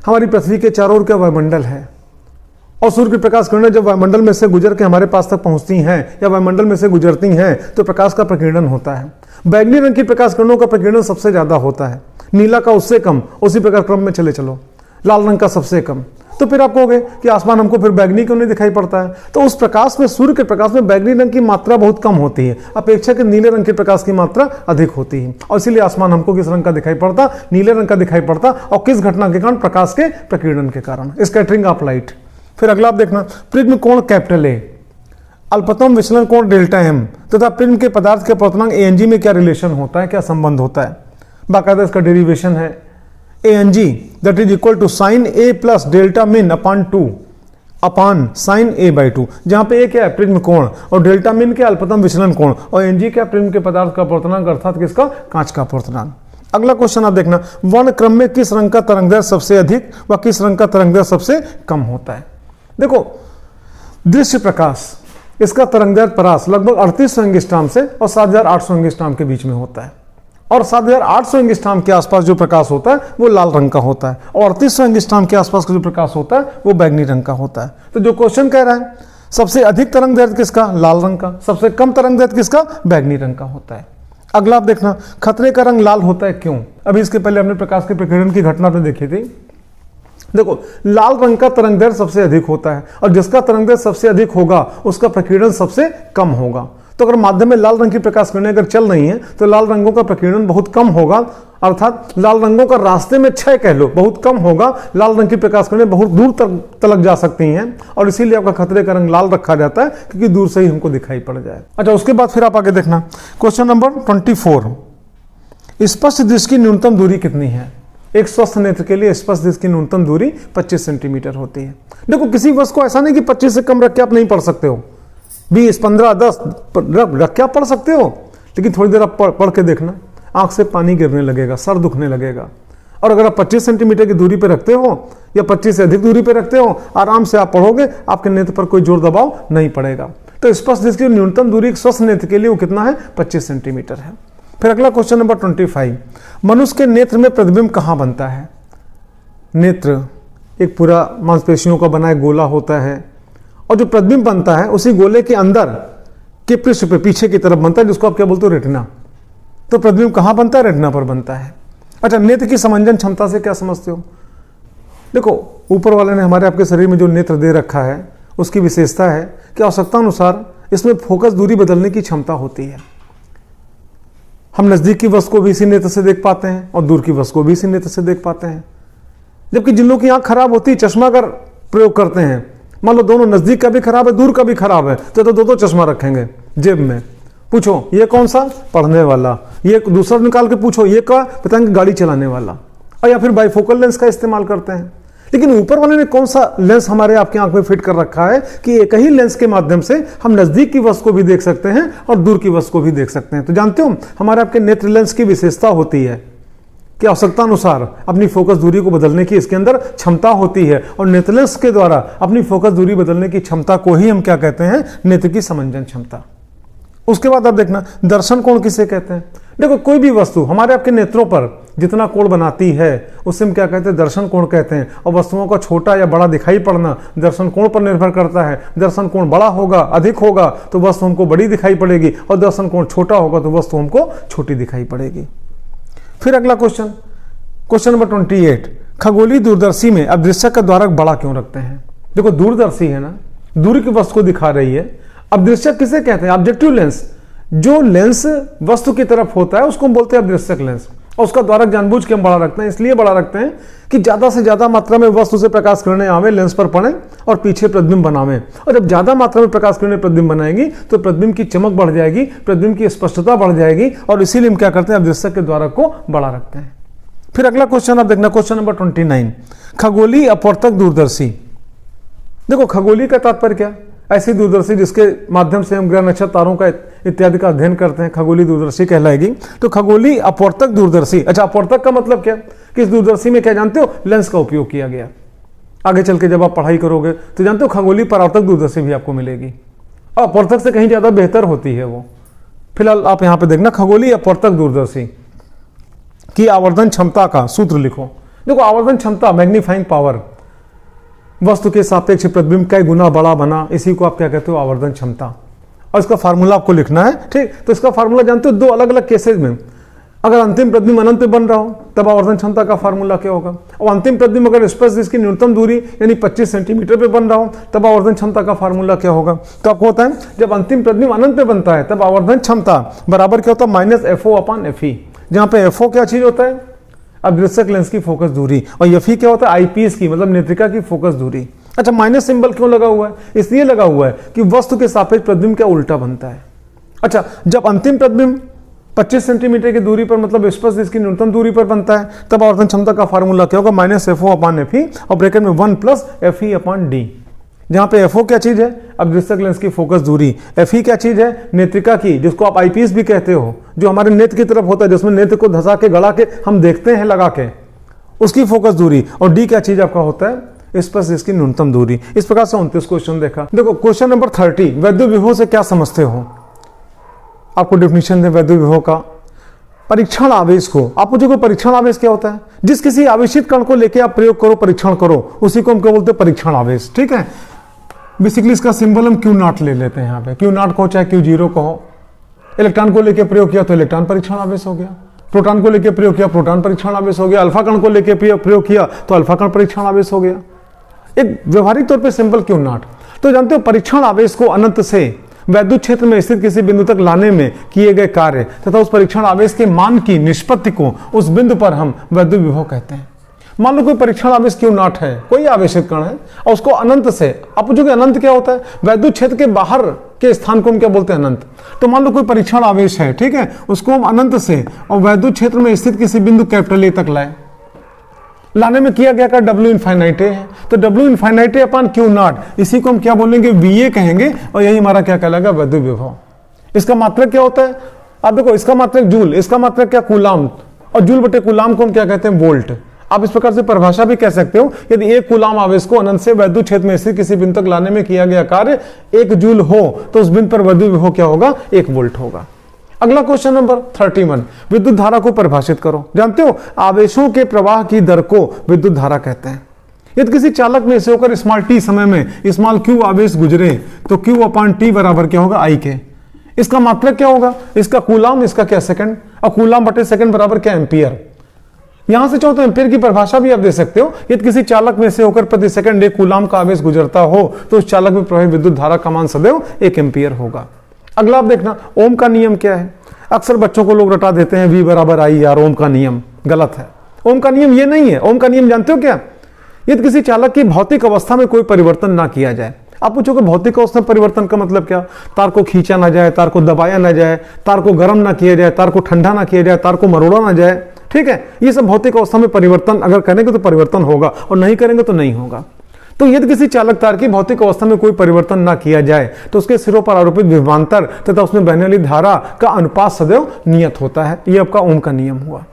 हमारी पृथ्वी के चारों ओर का वायुमंडल है और सूर्य की प्रकाश किरणें जब वायुमंडल में से गुजर के हमारे पास तक पहुंचती हैं या वायुमंडल में से गुजरती हैं तो प्रकाश का प्रकीर्णन होता है। बैंगनी रंग की प्रकाश किरणों का प्रकीर्णन सबसे ज्यादा होता है, नीला का उससे कम, उसी प्रकार क्रम में चले चलो, लाल रंग का सबसे कम। तो फिर आप कहोगे कि आसमान हमको फिर बैगनी क्यों नहीं दिखाई पड़ता है? तो उस प्रकाश में, सूर्य के प्रकाश में बैगनी रंग की मात्रा बहुत कम होती है अपेक्षा के नीले रंग के प्रकाश की मात्रा अधिक होती है और इसीलिए आसमान हमको किस रंग का दिखाई पड़ता? नीले रंग का दिखाई पड़ता। और किस घटना के कारण? प्रकाश के प्रकीर्णन के कारण, स्कैटरिंग ऑफ लाइट। फिर अगला आप देखना, प्रिज्म कोण कैपिटल ए, अल्पतम विचलन कोण डेल्टा एम तथा प्रिज्म के पदार्थ के अपवर्तनांक एएनजी में क्या रिलेशन होता है, क्या संबंध होता है? बाकायदा इसका डेरिवेशन है ANG that is equal to sin A plus delta min upon 2 upon sin A by 2, जहां पे A क्या है? प्रिज्म कोण, और डेल्टा मिन क्या? अल्पतम विचलन कोण, और NG क्या? प्रिज्म के पदार्थ का अपवर्तनांक अर्थात किसका? कांच का अपवर्तनांक। अगला क्वेश्चन आप देखना, वर्ण क्रम में किस रंग का तरंगदैर्घ्य सबसे अधिक व किस रंग का तरंगदैर्घ्य सबसे कम होता है? देखो, दृश्य प्रकाश, इसका तरंगदैर्घ्य परास लगभग 3800 एंगस्ट्रॉम से और 7800 एंगस्ट्रॉम के बीच में होता है और 7800 एंगस्ट्रॉम के आसपास जो प्रकाश होता है वो लाल रंग का होता है और 3800 एंगस्ट्रॉम के आसपास का जो प्रकाश होता है वो बैंगनी रंग का होता है। तो जो क्वेश्चन कह रहा है, सबसे अधिक तरंगदैर्घ्य किसका? लाल रंग का। सबसे कम तरंगदैर्घ्य किसका? बैंगनी रंग का होता है। अगला आप देखना, खतरे का रंग लाल होता है क्यों? अभी इसके पहले हमने प्रकाश के प्रकीर्णन की घटना पे देखी थी। देखो, लाल रंग का तरंगदैर्घ्य सबसे अधिक होता है और जिसका तरंगदैर्घ्य सबसे अधिक होगा उसका प्रकीर्णन सबसे कम होगा। तो अगर माध्यम में लाल रंग की प्रकाश किरणें अगर चल रही हैं तो लाल रंगों का प्रकीर्णन बहुत कम होगा, अर्थात लाल रंगों का रास्ते में क्षय कह लो बहुत कम होगा। लाल रंग की प्रकाश किरणें बहुत दूर तक जा सकती हैं और इसीलिए आपका खतरे का रंग लाल रखा जाता है क्योंकि दूर से ही हमको दिखाई पड़ जाए। अच्छा, उसके बाद फिर आप आगे देखना, क्वेश्चन नंबर 24, स्पष्ट दृष्टि की न्यूनतम दूरी कितनी है? एक स्वस्थ नेत्र के लिए स्पष्ट दृष्टि की न्यूनतम दूरी 25 सेंटीमीटर होती है। देखो, किसी वस्तु को ऐसा नहीं कि 25 से कम रख के आप नहीं पढ़ सकते हो, 20, 15, 10 रख के आप पढ़ सकते हो, लेकिन थोड़ी देर आप पढ़ के देखना, आंख से पानी गिरने लगेगा, सर दुखने लगेगा। और अगर आप 25 सेंटीमीटर की दूरी पे रखते हो या 25 से अधिक दूरी पे रखते हो, आराम से आप पढ़ोगे, आपके नेत्र पर कोई जोर दबाव नहीं पड़ेगा। तो स्पष्ट दृष्टि की न्यूनतम दूरी स्वस्थ नेत्र के लिए वो कितना है? 25 सेंटीमीटर है। फिर अगला क्वेश्चन नंबर 25, मनुष्य के नेत्र में प्रतिबिंब कहाँ बनता है? नेत्र एक पूरा मांसपेशियों का बना एक गोला होता है और जो प्रतिबिंब बनता है उसी गोले के अंदर के पृष्ठ पे पीछे की तरफ बनता है, जिसको आप क्या बोलते हो? रेटिना। तो प्रतिबिंब कहाँ बनता है? रेटिना पर बनता है। अच्छा, नेत्र की समंजन क्षमता से क्या समझते हो? देखो, ऊपर वाले ने हमारे आपके शरीर में जो नेत्र दे रखा है उसकी विशेषता है कि आवश्यकता अनुसार इसमें फोकस दूरी बदलने की क्षमता होती है। हम नजदीक की वस्तु को भी इसी नेत्र से देख पाते हैं और दूर की वस्तु को भी इसी नेत्र से देख पाते हैं। जबकि जिन लोगों की आंख खराब होती है, चश्मा अगर प्रयोग करते हैं, मान लो दोनों, नजदीक का भी खराब है, दूर का भी खराब है, तो दो चश्मा रखेंगे जेब में। पूछो ये कौन सा? पढ़ने वाला। ये दूसरा निकाल के पूछो ये का, बताएंगे गाड़ी चलाने वाला। और या फिर बाइफोकल लेंस का इस्तेमाल करते हैं। लेकिन ऊपर वाले ने कौन सा लेंस हमारे आपकी आंख में फिट कर रखा है कि एक ही लेंस के माध्यम से हम नजदीक की वस्तु को भी देख सकते हैं और दूर की वस्तु को भी देख सकते हैं। तो जानते हो, हमारे आपके नेत्र लेंस की विशेषता होती है कि आवश्यकता अनुसार अपनी फोकस दूरी को बदलने की इसके अंदर क्षमता होती है और नेत्र लेंस के द्वारा अपनी फोकस दूरी बदलने की क्षमता को ही हम क्या कहते हैं? नेत्र की समंजन क्षमता। उसके बाद आप देखना, दर्शन कोण किसे कहते हैं? देखो, कोई भी वस्तु हमारे आपके नेत्रों पर जितना कोण बनाती है उससे हम क्या कहते हैं? दर्शन कोण कहते हैं। और वस्तुओं का छोटा या बड़ा दिखाई पड़ना दर्शन कोण पर निर्भर करता है। दर्शन कोण बड़ा होगा, अधिक होगा तो वस्तु हमको बड़ी दिखाई पड़ेगी और दर्शन कोण छोटा होगा तो वस्तु हमको छोटी दिखाई पड़ेगी। फिर अगला क्वेश्चन, क्वेश्चन नंबर 28, खगोलीय दूरदर्शी में अदृश्यक का द्वारक बड़ा क्यों रखते हैं? देखो, दूरदर्शी है ना, दूर की वस्तु को दिखा रही है। अदृश्यक किसे कहते हैं? Objective lens. जो लेंस वस्तु की तरफ होता है उसको हम बोलते हैं अदृश्यक लेंस। और उसका द्वारक जानबूझ के हम बड़ा रखते हैं, इसलिए बड़ा रखते हैं कि ज्यादा से ज्यादा मात्रा में वस्तु से प्रकाश किरणें आवे, लेंस पर पड़े और पीछे प्रतिबिंब बनावे। और जब ज्यादा मात्रा में प्रकाश किरणें प्रतिबिंब बनाएगी तो प्रतिबिंब की चमक बढ़ जाएगी, प्रतिबिंब की स्पष्टता बढ़ जाएगी और इसीलिए हम क्या करते हैं? अदृश्यक के द्वारक को बड़ा रखते हैं। फिर अगला क्वेश्चन आप देखना, क्वेश्चन नंबर 29, खगोलीय अपवर्तक दूरदर्शी। देखो, खगोलीय का तात्पर्य क्या? ऐसी दूरदर्शी जिसके माध्यम से हम ग्रह नक्षत्र तारों का इत्यादि का अध्ययन करते हैं, खगोलीय दूरदर्शी कहलाएगी। तो खगोलीय अपवर्तक दूरदर्शी। अच्छा, अपवर्तक का मतलब क्या? कि इस दूरदर्शी में क्या जानते हो? लेंस का उपयोग किया गया। आगे चल के जब आप पढ़ाई करोगे तो जानते हो खगोलीय परावर्तक दूरदर्शी भी आपको मिलेगी, और अपवर्तक से कहीं ज़्यादा बेहतर होती है वो। फिलहाल आप यहाँ पे देखना खगोलीय अपवर्तक दूरदर्शी की आवर्धन क्षमता का सूत्र लिखो। देखो आवर्धन क्षमता मैग्नीफाइंग पावर, वस्तु के सापेक्ष प्रतिबिंब कई गुना बड़ा बना, इसी को आप क्या कहते हो आवर्धन क्षमता, और इसका फार्मूला आपको लिखना है। ठीक, तो इसका फार्मूला जानते हो दो अलग अलग केसेज में, अगर अंतिम प्रतिबिंब अनंत पे बन रहा हो तब आवर्धन क्षमता का फार्मूला क्या होगा, और अंतिम प्रतिबिंब अगर स्पर्श इसकी न्यूनतम दूरी यानी 25 सेंटीमीटर पे बन रहा हो तब आवर्धन क्षमता का फार्मूला क्या होगा। तो आपको होता है जब अंतिम प्रतिबिंब अनंत पे बनता है तब आवर्धन क्षमता बराबर क्या होता है माइनस FO/FE, जहाँ पे FO क्या चीज होता है अदृश्यक लेंस की फोकस दूरी, और FE क्या होता है आईपीस की मतलब नेत्रिका की फोकस दूरी। अच्छा, माइनस सिंबल क्यों लगा हुआ है, इसलिए लगा हुआ है कि वस्तु के सापेक्ष प्रतिबिंब क्या उल्टा बनता है। अच्छा, जब अंतिम प्रतिबिंब 25 सेंटीमीटर की दूरी पर मतलब स्पर्श इसकी न्यूनतम दूरी पर बनता है तब आवर्धन क्षमता का फार्मूला क्या होगा माइनस FO/FE और ब्रैकेट में 1 + FE/D, जहां पे FO क्या चीज है अदृश्यक लेंस की फोकस दूरी, FE क्या चीज है नेत्रिका की, जिसको आप आईपीस भी कहते हो, जो हमारे नेत्र की तरफ होता है जिसमें नेत्र को धंसा के गड़ा के हम देखते हैं लगा के, उसकी फोकस दूरी, और D क्या चीज आपका होता है स्पर्श इसकी न्यूनतम दूरी। इस प्रकार से 29 क्वेश्चन देखा। देखो क्वेश्चन नंबर 30, वैद्युत विभव से क्या समझते हो, आपको डेफिनेशन दे वैद्युत विभव का। परीक्षण आवेश को आप पूछोगे परीक्षण आवेश क्या होता है, जिस किसी आवेशित कण को लेके आप प्रयोग करो परीक्षण करो उसी को हम क्या बोलते हैं परीक्षण आवेश। ठीक है, बेसिकली इसका सिंबल हम Q0 ले लेते हैं यहाँ पे, Q0 कहो चाहे Q0 कहो। इलेक्ट्रॉन को लेके प्रयोग किया तो इलेक्ट्रॉन परीक्षण आवेश हो गया, प्रोटॉन को लेके प्रयोग किया प्रोटॉन परीक्षण आवेश हो गया, अल्फा कण को लेके प्रयोग किया तो अल्फा कण परीक्षण आवेश हो गया। एक व्यवहारिक तौर पे सिंबल Q0। तो जानते हो परीक्षण आवेश को अनंत से वैद्युत क्षेत्र में स्थित किसी बिंदु तक लाने में किए गए कार्य तथा उस परीक्षण आवेश के मान की निष्पत्ति को उस बिंदु पर हम वैद्युत विभव कहते हैं। मान लो कोई परीक्षण आवेश Q0 है, कोई आवेशित कण है और उसको अनंत से, आप पूछोगे अनंत क्या होता है, वैद्युत क्षेत्र के बाहर के स्थान को हम क्या बोलते हैं अनंत। तो मान लो कोई परीक्षण आवेश है, ठीक है, उसको हम अनंत से और वैद्युत क्षेत्र में स्थित किसी बिंदु कैपिटल A तक लाए, लाने में किया गया का W इनफाइनाइट है, तो W इनफाइनाइट अपन Q0, इसी को हम क्या बोलेंगे VA कहेंगे, और यही हमारा क्या कहलाएगा वैद्युत विभव। इसका मात्रक क्या होता है, आप देखो इसका मात्रक जूल, इसका मात्रक क्या कूलाम, और जूल बटे कूलाम को हम क्या कहते हैं वोल्ट। आप इस प्रकार से परिभाषा भी कह सकते हो, यदि एक कूलाम आवेश को अनंत से वैद्युत क्षेत्र में स्थित किसी बिंदु तक लाने में किया गया कार्य 1 जूल हो तो उस बिंदु पर वैद्युत विभव क्या होगा 1 वोल्ट होगा। अगला क्वेश्चन नंबर 31, विद्युत धारा को परिभाषित करो। जानते हो आवेशों के प्रवाह की दर को विद्युत धारा कहते हैं। यदि किसी चालक में से होकर स्मॉल t समय में स्मॉल q आवेश गुजरे तो Q/T बराबर क्या होगा I के। इसका मात्रक क्या होगा, इसका कूलाम, इसका क्या सेकंड, और कूलाम बटे सेकंड बराबर क्या एम्पियर। यहां से चाहो तो एम्पियर की परिभाषा भी आप दे सकते हो। यदि किसी चालक में से होकर प्रति सेकंड 1 कूलाम का आवेश गुजरता हो तो उस चालक में प्रवाहित विद्युत धारा का मान सदैव 1 एम्पियर होगा। अगला आप देखना ओम का नियम क्या है। अक्सर बच्चों को लोग रटा देते हैं V बराबर I यार, ओम का नियम गलत है। ओम का नियम ये नहीं है। ओम का नियम जानते हो क्या, यदि किसी चालक की भौतिक अवस्था में कोई परिवर्तन ना किया जाए। आप पूछोगे भौतिक अवस्था परिवर्तन का मतलब क्या, तार को खींचा ना जाए, तार को दबाया ना जाए, तार को गर्म ना किया जाए, तार को ठंडा ना किया जाए, तार को मरोड़ा ना जाए, ठीक है, ये सब भौतिक अवस्था में परिवर्तन अगर करेंगे तो परिवर्तन होगा और नहीं करेंगे तो नहीं होगा। तो यदि किसी चालक तार की भौतिक अवस्था में कोई परिवर्तन ना किया जाए तो उसके सिरों पर आरोपित विभवांतर तथा उसमें बहने वाली धारा का अनुपात सदैव नियत होता है। यह आपका ओम का नियम हुआ।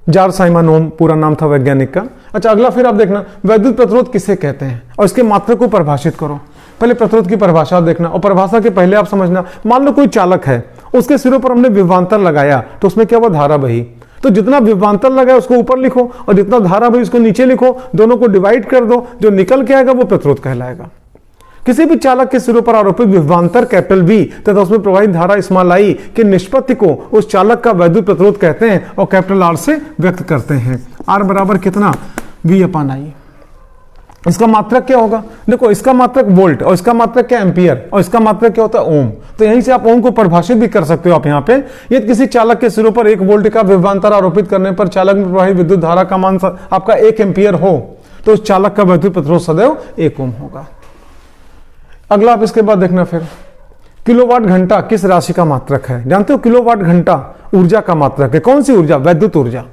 जॉर्ज साइमन ओम पूरा नाम था वैज्ञानिक का। अच्छा अगला फिर आप देखना वैद्युत प्रतिरोध किसे कहते हैं और इसके मात्रक को परिभाषित करो। पहले प्रतिरोध की परिभाषा देखना और परिभाषा के पहले आप समझना, मान लो कोई चालक है, उसके सिरों पर हमने विभवांतर लगाया तो उसमें क्या हुआ, धारा बही। तो जितना विभवांतर लगाया उसको ऊपर लिखो और जितना धारा बही उसको नीचे लिखो, दोनों को डिवाइड कर दो, जो निकल के आएगा वो प्रतिरोध कहलाएगा। किसी भी चालक के सिरों पर आरोपित विभवांतर कैपिटल V तथा उसमें प्रवाहित धारा स्मॉल I के निष्पत्ति को उस चालक का वैद्युत प्रतिरोध कहते हैं और कैपिटल R से व्यक्त करते हैं। R बराबर कितना, V/I। इसका मात्रक क्या होगा, देखो इसका मात्रक वोल्ट और इसका मात्रक क्या एम्पियर और इसका मात्रक क्या होता है ओम। तो यहीं से आप ओम को परिभाषित भी कर सकते हो। आप यहाँ पे यदि किसी चालक के सिरों पर 1 वोल्ट का विभवांतर आरोपित करने पर चालक में प्रवाहित विद्युत धारा का मान आपका 1 एम्पियर हो तो उस चालक का वैद्युत प्रतिरोध सदैव 1 ओम होगा। अगला आप इसके बाद देखना फिर किलोवाट घंटा किस राशि का मात्रक है। जानते हो किलोवाट घंटा ऊर्जा का मात्रक है। कौन सी ऊर्जा, वैद्युत ऊर्जा।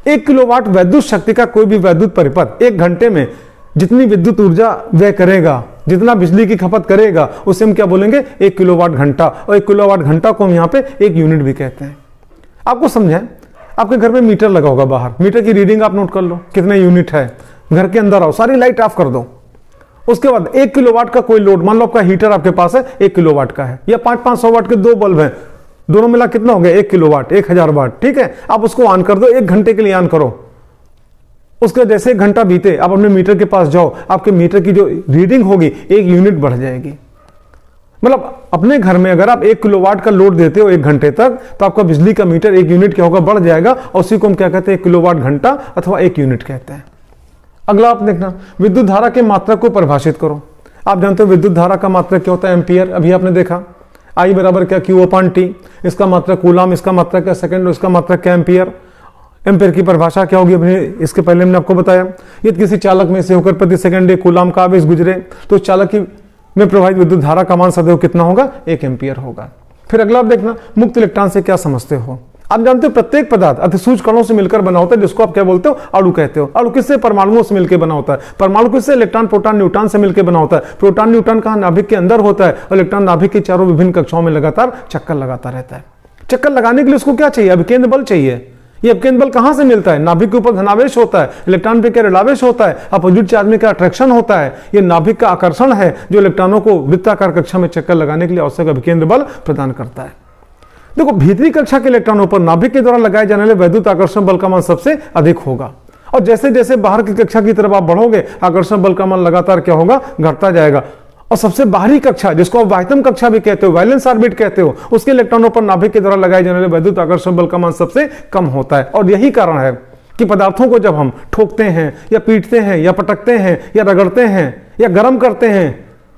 1 किलोवाट वैद्युत शक्ति का कोई भी वैद्युत परिपथ 1 घंटे में जितनी विद्युत ऊर्जा व्यय करेगा, जितना बिजली की खपत करेगा, उसे हम क्या बोलेंगे 1 किलोवाट घंटा। और 1 किलोवाट घंटा को हम यहाँ पे 1 यूनिट भी कहते हैं। आपको समझाएं, आपके घर में मीटर लगा होगा बाहर, मीटर की रीडिंग आप नोट कर लो कितने यूनिट है, घर के अंदर आओ, सारी लाइट ऑफ कर दो। उसके बाद 1 किलोवाट का कोई लोड, मान लो आपका हीटर आपके पास है 1 किलोवाट का है, या 500 वाट के 2 बल्ब हैं, दोनों मिला कितना हो गया 1 किलोवाट, 1000 वाट, ठीक है। आप उसको ऑन कर दो, 1 घंटे के लिए ऑन करो। उसके जैसे 1 घंटा बीते, आप अपने मीटर के पास जाओ, आपके मीटर की जो रीडिंग होगी 1 यूनिट बढ़ जाएगी। मतलब अपने घर में अगर आप 1 किलोवाट का लोड देते हो 1 घंटे तक, तो आपका बिजली का मीटर 1 यूनिट क्या होगा, बढ़ जाएगा, और उसी को हम क्या कहते हैं 1 किलोवाट घंटा अथवा 1 यूनिट कहते हैं। अगला आप देखना, विद्युत धारा के मात्रा को परिभाषित करो। आप जानते हो विद्युत धारा का मात्रा क्या होता है, एम्पियर। अभी आपने देखा I बराबर क्या, Q/T, इसका मात्रा कूलाम, इसका मात्रा क्या सेकंड, इसका मात्रा क्या एम्पियर। एम्पियर की परिभाषा क्या होगी, अभी इसके पहले हमने आपको बताया, यदि किसी चालक में से होकर प्रति सेकंड 1 कूलाम का आवेश गुजरे तो उस चालक की में प्रवाहित विद्युत धारा का मान सदैव कितना होगा, 1 एम्पियर होगा। फिर अगला आप देखना, मुक्त इलेक्ट्रॉन से क्या समझते हो। आप जानते हो प्रत्येक पदार्थ अतिसूक्ष्म कणों से मिलकर बना होता है, जिसको आप क्या बोलते हो, अणु कहते हो। अणु किससे, परमाणुओं से मिलकर बना होता है। परमाणु किससे, इलेक्ट्रॉन प्रोटॉन न्यूट्रॉन से मिलकर बना होता है। प्रोटॉन न्यूट्रॉन कहाँ, नाभिक के अंदर होता है, और इलेक्ट्रॉन नाभिक की चारों विभिन्न कक्षाओं में लगातार चक्कर लगाता रहता है। चक्कर लगाने के लिए उसको क्या चाहिए, अभिकेंद्र बल चाहिए। ये अभिकेंद्र बल कहां से मिलता है, नाभिक के ऊपर धनावेश होता है, इलेक्ट्रॉन पे क्या ऋणावेश होता है, अपोजिट चार्ज में क्या अट्रैक्शन होता है। ये नाभिक का आकर्षण है जो इलेक्ट्रॉनों को वृत्ताकार कक्षा में चक्कर लगाने के लिए आवश्यक अभिकेंद्र बल प्रदान करता है। देखो, भीतरी कक्षा के इलेक्ट्रॉनों पर नाभिक के द्वारा लगाए जाने वाले वैद्युत आकर्षण बल का मान सबसे अधिक होगा, और जैसे जैसे बाहर की कक्षा की तरफ आप बढ़ोगे आकर्षण बल का मान लगातार क्या होगा, घटता जाएगा। और सबसे बाहरी कक्षा, जिसको आप वाह्यतम कक्षा भी कहते हो, वैलेंस ऑर्बिट कहते हो, उसके इलेक्ट्रॉनों पर नाभिक के द्वारा लगाए जाने वाले वैद्युत आकर्षण बल का मान सबसे कम होता है। और यही कारण है कि पदार्थों को जब हम ठोकते हैं या पीटते हैं या पटकते हैं या रगड़ते हैं या गर्म करते हैं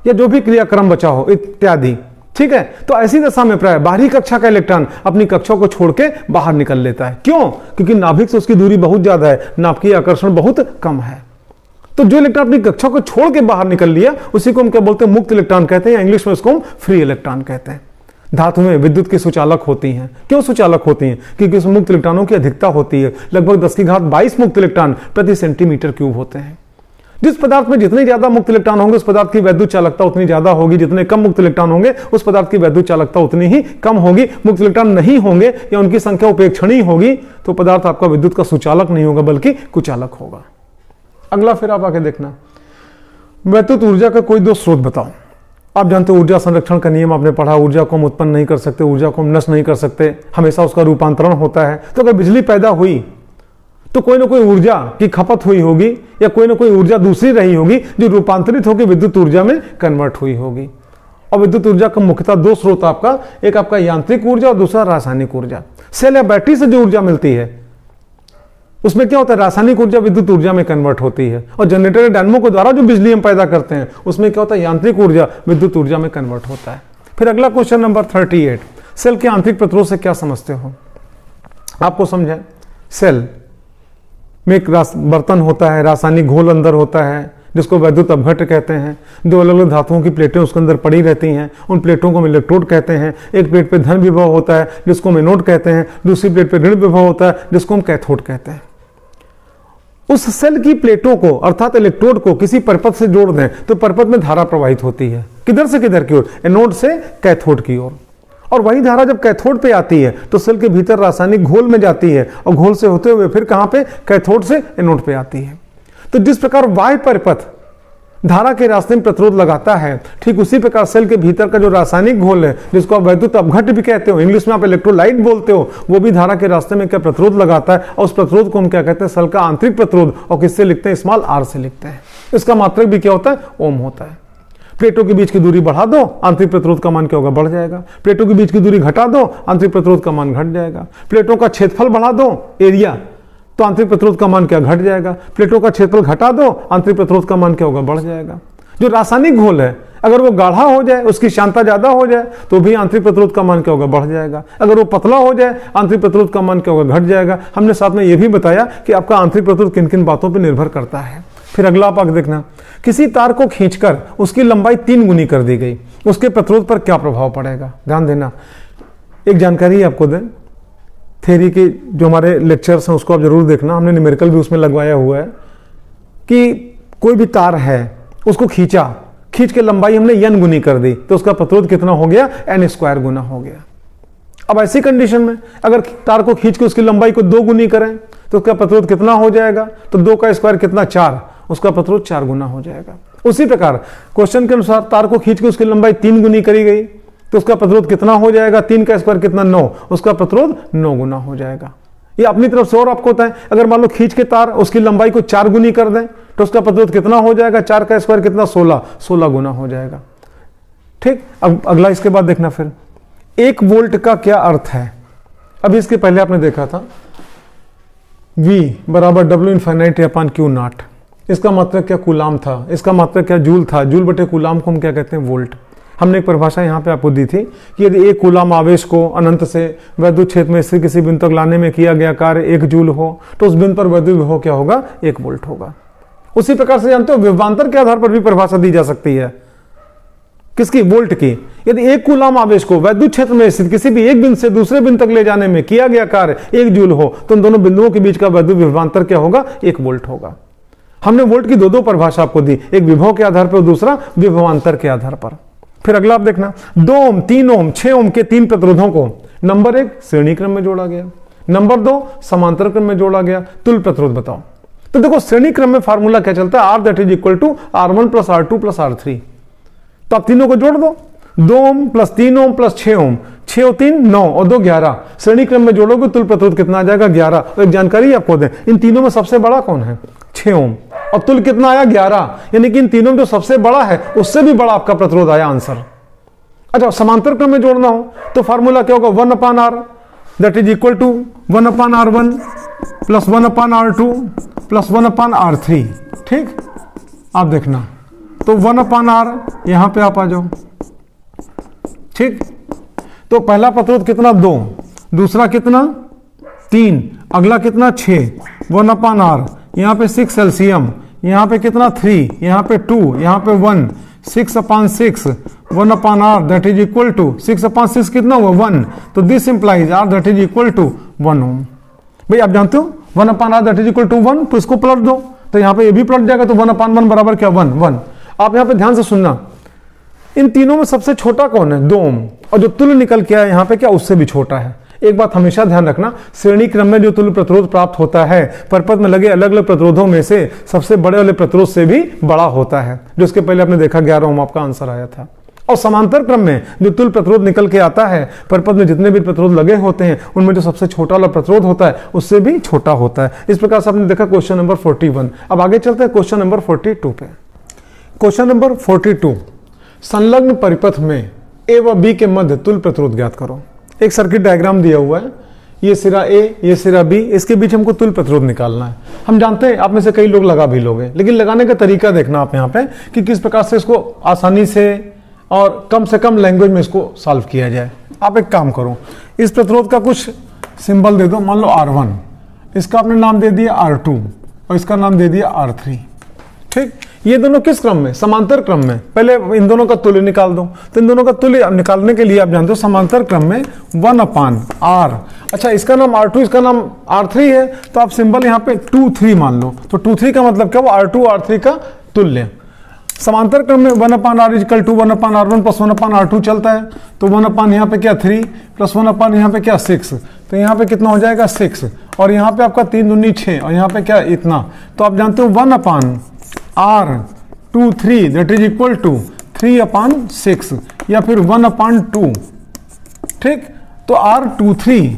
या जो भी क्रियाक्रम बचा हो इत्यादि, ठीक है, तो ऐसी दशा में प्राय बाहरी कक्षा का इलेक्ट्रॉन अपनी कक्षा को छोड़ के बाहर निकल लेता है। क्यों, क्योंकि नाभिक से उसकी दूरी बहुत ज्यादा है, नाभिकीय आकर्षण बहुत कम है। तो जो इलेक्ट्रॉन अपनी कक्षा को छोड़ के बाहर निकल लिया उसी को हम क्या बोलते हैं, मुक्त इलेक्ट्रॉन कहते हैं, या इंग्लिश में उसको हम फ्री इलेक्ट्रॉन कहते हैं। धातु में विद्युत की सुचालक होती हैं। क्यों सुचालक होती हैं, क्योंकि उसमें मुक्त इलेक्ट्रॉनों की अधिकता होती है। लगभग 10⁻22 मुक्त इलेक्ट्रॉन प्रति सेंटीमीटर क्यूब होते हैं। जिस पदार्थ में जितने ज्यादा मुक्त इलेक्ट्रॉन होंगे उस पदार्थ की वैद्युत चालकता उतनी ज्यादा होगी, जितने कम मुक्त इलेक्ट्रॉन होंगे उस पदार्थ की वैद्युत चालकता उतनी ही कम होगी। मुक्त इलेक्ट्रॉन नहीं होंगे या उनकी संख्या उपेक्षणीय होगी तो पदार्थ आपका विद्युत का सुचालक नहीं होगा बल्कि कुचालक होगा। अगला फिर आप आके देखना, वैद्युत ऊर्जा का कोई 2 स्रोत बताओ। आप जानते हो ऊर्जा संरक्षण का नियम आपने पढ़ा, ऊर्जा को हम उत्पन्न नहीं कर सकते, ऊर्जा को हम नष्ट नहीं कर सकते, हमेशा उसका रूपांतरण होता है। तो अगर बिजली पैदा हुई तो कोई ना कोई ऊर्जा की खपत हुई होगी या कोई ना कोई ऊर्जा दूसरी रही होगी जो रूपांतरित होकर विद्युत ऊर्जा में कन्वर्ट हुई होगी। और विद्युत ऊर्जा का मुख्यतः 2 स्रोत आपका, एक आपका यांत्रिक ऊर्जा और दूसरा रासायनिक ऊर्जा। सेल या बैटरी से जो ऊर्जा मिलती है उसमें क्या होता है, रासायनिक ऊर्जा विद्युत ऊर्जा में कन्वर्ट होती है। और जनरेटर या डायनेमो के द्वारा जो बिजली हम पैदा करते हैं उसमें क्या होता है, यांत्रिक ऊर्जा विद्युत ऊर्जा में कन्वर्ट होता है। फिर अगला क्वेश्चन नंबर 38, सेल के आंतरिक प्रतिरोध से क्या समझते हो। आपको समझे, सेल में एक बर्तन होता है, रासायनिक घोल अंदर होता है जिसको वैद्युत अपघट्य कहते हैं। 2 अलग अलग धातुओं की प्लेटें उसके अंदर पड़ी रहती हैं, उन प्लेटों को हम इलेक्ट्रोड कहते हैं। एक प्लेट पे धन विभव होता है जिसको हम एनोड कहते हैं, दूसरी प्लेट पे ऋण विभव होता है जिसको हम कैथोड कहते हैं। उस सेल की प्लेटों को अर्थात इलेक्ट्रोड को किसी परिपथ से जोड़ दें तो परिपथ में धारा प्रवाहित होती है। किधर से किधर की ओर, एनोड से कैथोड की ओर। और वही धारा जब कैथोड पे आती है तो सेल के भीतर रासायनिक घोल में जाती है और घोल से होते हुए फिर कहां पे, कैथोड से एनोड पे आती है। तो जिस प्रकार बाह्य परिपथ धारा के रास्ते में प्रतिरोध लगाता है, ठीक उसी प्रकार सेल के भीतर का जो रासायनिक घोल है जिसको आप वैद्युत अपघट्य भी कहते हो, इंग्लिश में आप इलेक्ट्रोलाइट बोलते हो, वो भी धारा के रास्ते में क्या प्रतिरोध लगाता है। और उस प्रतिरोध को हम क्या कहते हैं, सेल का आंतरिक प्रतिरोध। और किससे लिखते हैं, स्मॉल r से लिखते हैं। इसका मात्रक भी क्या होता है, ओम होता है। प्लेटों के बीच की दूरी बढ़ा दो, आंतरिक प्रतिरोध का मान क्या होगा, बढ़ जाएगा। प्लेटों के बीच की दूरी घटा दो, आंतरिक प्रतिरोध का मान घट जाएगा। प्लेटों का क्षेत्रफल बढ़ा दो, एरिया, तो आंतरिक प्रतिरोध का मान क्या, घट जाएगा। प्लेटों का क्षेत्रफल घटा दो, आंतरिक प्रतिरोध का मान क्या होगा, बढ़ जाएगा। जो रासायनिक घोल है अगर वो गाढ़ा हो जाए, उसकी श्यानता ज्यादा हो जाए तो भी आंतरिक प्रतिरोध का मान क्या होगा, बढ़ जाएगा। अगर वो पतला हो जाए आंतरिक प्रतिरोध का मान क्या होगा, घट जाएगा। हमने साथ में ये भी बताया कि आपका आंतरिक प्रतिरोध किन किन बातों पर निर्भर करता है। फिर अगला आप देखना, किसी तार को खींचकर उसकी लंबाई 3 गुनी कर दी गई, उसके प्रतिरोध पर क्या प्रभाव पड़ेगा। ध्यान देना, एक जानकारी आपको दें, थ्योरी के जो हमारे लेक्चर्स हैं उसको आप जरूर देखना, हमने न्यूमेरिकल भी उसमें लगवाया हुआ है कि कोई भी तार है उसको खींच के लंबाई हमने n गुनी कर दी तो उसका प्रतिरोध कितना हो गया, n² गुना हो गया। अब ऐसी कंडीशन में अगर तार को खींच के उसकी लंबाई को 2 गुनी करें तो उसका प्रतिरोध कितना हो जाएगा, तो 2 का स्क्वायर कितना, 4, उसका प्रतिरोध 4 गुना हो जाएगा। उसी प्रकार क्वेश्चन के अनुसार तार को खींच के उसकी लंबाई 3 गुनी करी गई तो उसका प्रतिरोध कितना हो जाएगा, 3 का स्क्वायर कितना 9, उसका प्रतिरोध 9 गुना हो जाएगा। ये अपनी तरफ से और आपको होता है, अगर मान लो खींच के तार उसकी लंबाई को 4 गुनी कर दें तो उसका प्रतिरोध कितना हो जाएगा, 4 का स्क्वायर कितना 16 गुना हो जाएगा। ठीक, अब अगला इसके बाद देखना फिर 1 वोल्ट का क्या अर्थ है। अभी इसके पहले आपने देखा था V बराबर W infinite upon Q not, इसका मात्रक क्या कूलाम था, इसका मात्रक क्या जूल था, जूल बटे कूलाम को हम क्या कहते हैं, वोल्ट। हमने एक परिभाषा यहाँ पे आपको दी थी कि यदि 1 कूलाम आवेश को अनंत से वैद्युत क्षेत्र में स्थिर किसी बिंदु तक लाने में किया गया कार्य 1 जूल हो तो उस बिंदु पर वैद्युत विभव क्या होगा, 1 वोल्ट होगा। उसी प्रकार से जानते हो विभवांतर के आधार पर भी परिभाषा दी जा सकती है, किसकी, वोल्ट की। यदि 1 कूलाम आवेश को वैद्युत क्षेत्र में स्थित किसी भी एक बिंदु से दूसरे बिंदु तक ले जाने में किया गया कार्य 1 जूल हो तो उन दोनों बिंदुओं के बीच का वैद्युत विभवांतर क्या होगा, 1 वोल्ट होगा। हमने वोल्ट की दो परिभाषा आपको दी, एक विभव के आधार पर और दूसरा विभवांतर के आधार पर। फिर अगला आप देखना 2 ओम, 3 ओम, 6 ओम के 3 प्रतिरोधों को नंबर 1 श्रेणी क्रम में जोड़ा गया, नंबर 2 समांतर क्रम में जोड़ा गया, तुल्य प्रतिरोध बताओ। तो देखो श्रेणी क्रम में फार्मूला क्या चलता है, R that is equal to R1 plus R2 plus R3। तो आप तीनों को जोड़ दो, 2 ओम प्लस 3 ओम प्लस 6 ओम, 6 और 3 9 और 2 11। श्रेणी क्रम में जोड़ोगे तुल्य प्रतिरोध कितना आ जाएगा, 11। और एक जानकारी आपको दें, इन तीनों में सबसे बड़ा कौन है, 6 ओम, और तुल्य कितना आया, 11। यानी कि इन तीनों में जो सबसे बड़ा है उससे भी बड़ा आपका प्रतिरोध आया आंसर। अच्छा, समांतर क्रम में जोड़ना हो तो फार्मूला क्या होगा, 1/R that is equal to 1/R1 plus 1/R2 plus 1/R3। ठीक, आप देखना तो 1/R यहां पे आप आ जाओ। ठीक, तो पहला प्रतिरोध कितना 2, दूसरा कितना 3, अगला कितना 6, 1/R, यहां पे 6 एलसीएम, यहां पे कितना 3, यहां पे 2, यहां पे 1, 6/6 1/R that is equal to 6/6 कितना हुआ 1, तो this implies R that is equal to 1 ohm. भाई आप जानते हो 1/R that is equal to 1, तो इसको प्लट दो तो यहां पे ये भी प्लट जाएगा, तो 1/1 बराबर क्या 1। आप यहां पे ध्यान से सुनना, इन तीनों में सबसे छोटा कौन है, 2 ओम, और जो तुल्य निकल के आया यहां पे क्या उससे भी छोटा है। एक बात हमेशा ध्यान रखना, श्रेणी क्रम में जो तुल्य प्रतिरोध प्राप्त होता है परपथ में लगे अलग अलग प्रतिरोधों में से सबसे बड़े वाले प्रतिरोध से भी बड़ा होता है, जो इसके पहले आपने देखा 11 ओम आपका आंसर आया था। और समांतर क्रम में जो तुल्य प्रतिरोध निकल के आता है परपथ में जितने भी प्रतिरोध लगे होते हैं उनमें जो सबसे छोटा वाला प्रतिरोध होता है उससे भी छोटा होता है। इस प्रकार से आपने देखा क्वेश्चन नंबर 41। अब आगे चलते हैं क्वेश्चन नंबर 42 पे। क्वेश्चन नंबर 42, संलग्न परिपथ में ए व बी के मध्य तुल्य प्रतिरोध ज्ञात करो। एक सर्किट डायग्राम दिया हुआ है, ये सिरा ए, ये सिरा बी, इसके बीच हमको तुल्य प्रतिरोध निकालना है। हम जानते हैं आप में से कई लोग लगा भी लोगे, लेकिन लगाने का तरीका देखना आप यहाँ पे कि किस प्रकार से इसको आसानी से और कम से कम लैंग्वेज में इसको सॉल्व किया जाए। आप एक काम करो, इस प्रतिरोध का कुछ सिंबल दे दो, मान लो R1, इसका आपने नाम दे दिया R2 और इसका नाम दे दिया R3। ठीक, ये दोनों किस क्रम में, समांतर क्रम में। पहले इन दोनों का तुल्य निकाल दो, तो इन दोनों का तुल्य निकालने के लिए आप जानते हो समांतर क्रम में 1/R। अच्छा, इसका नाम R2, इसका नाम R3 है, तो आप सिंबल यहाँ पे 2 3 मान लो, तो 2 3 का मतलब क्या, वो R2 R3 का तुल्य। समांतर क्रम में 1/R equal to 1/R1 plus 1/R2 चलता है, तो 1/ यहाँ पे क्या 3 प्लस 1/ यहाँ पे क्या 6, तो यहाँ पे कितना हो जाएगा 6, और यहाँ पे आपका 3 दूनी 6, और यहाँ पे क्या इतना। तो आप जानते हो 1/R23 that is equal to 3/6 या फिर 1/2। ठीक, तो R23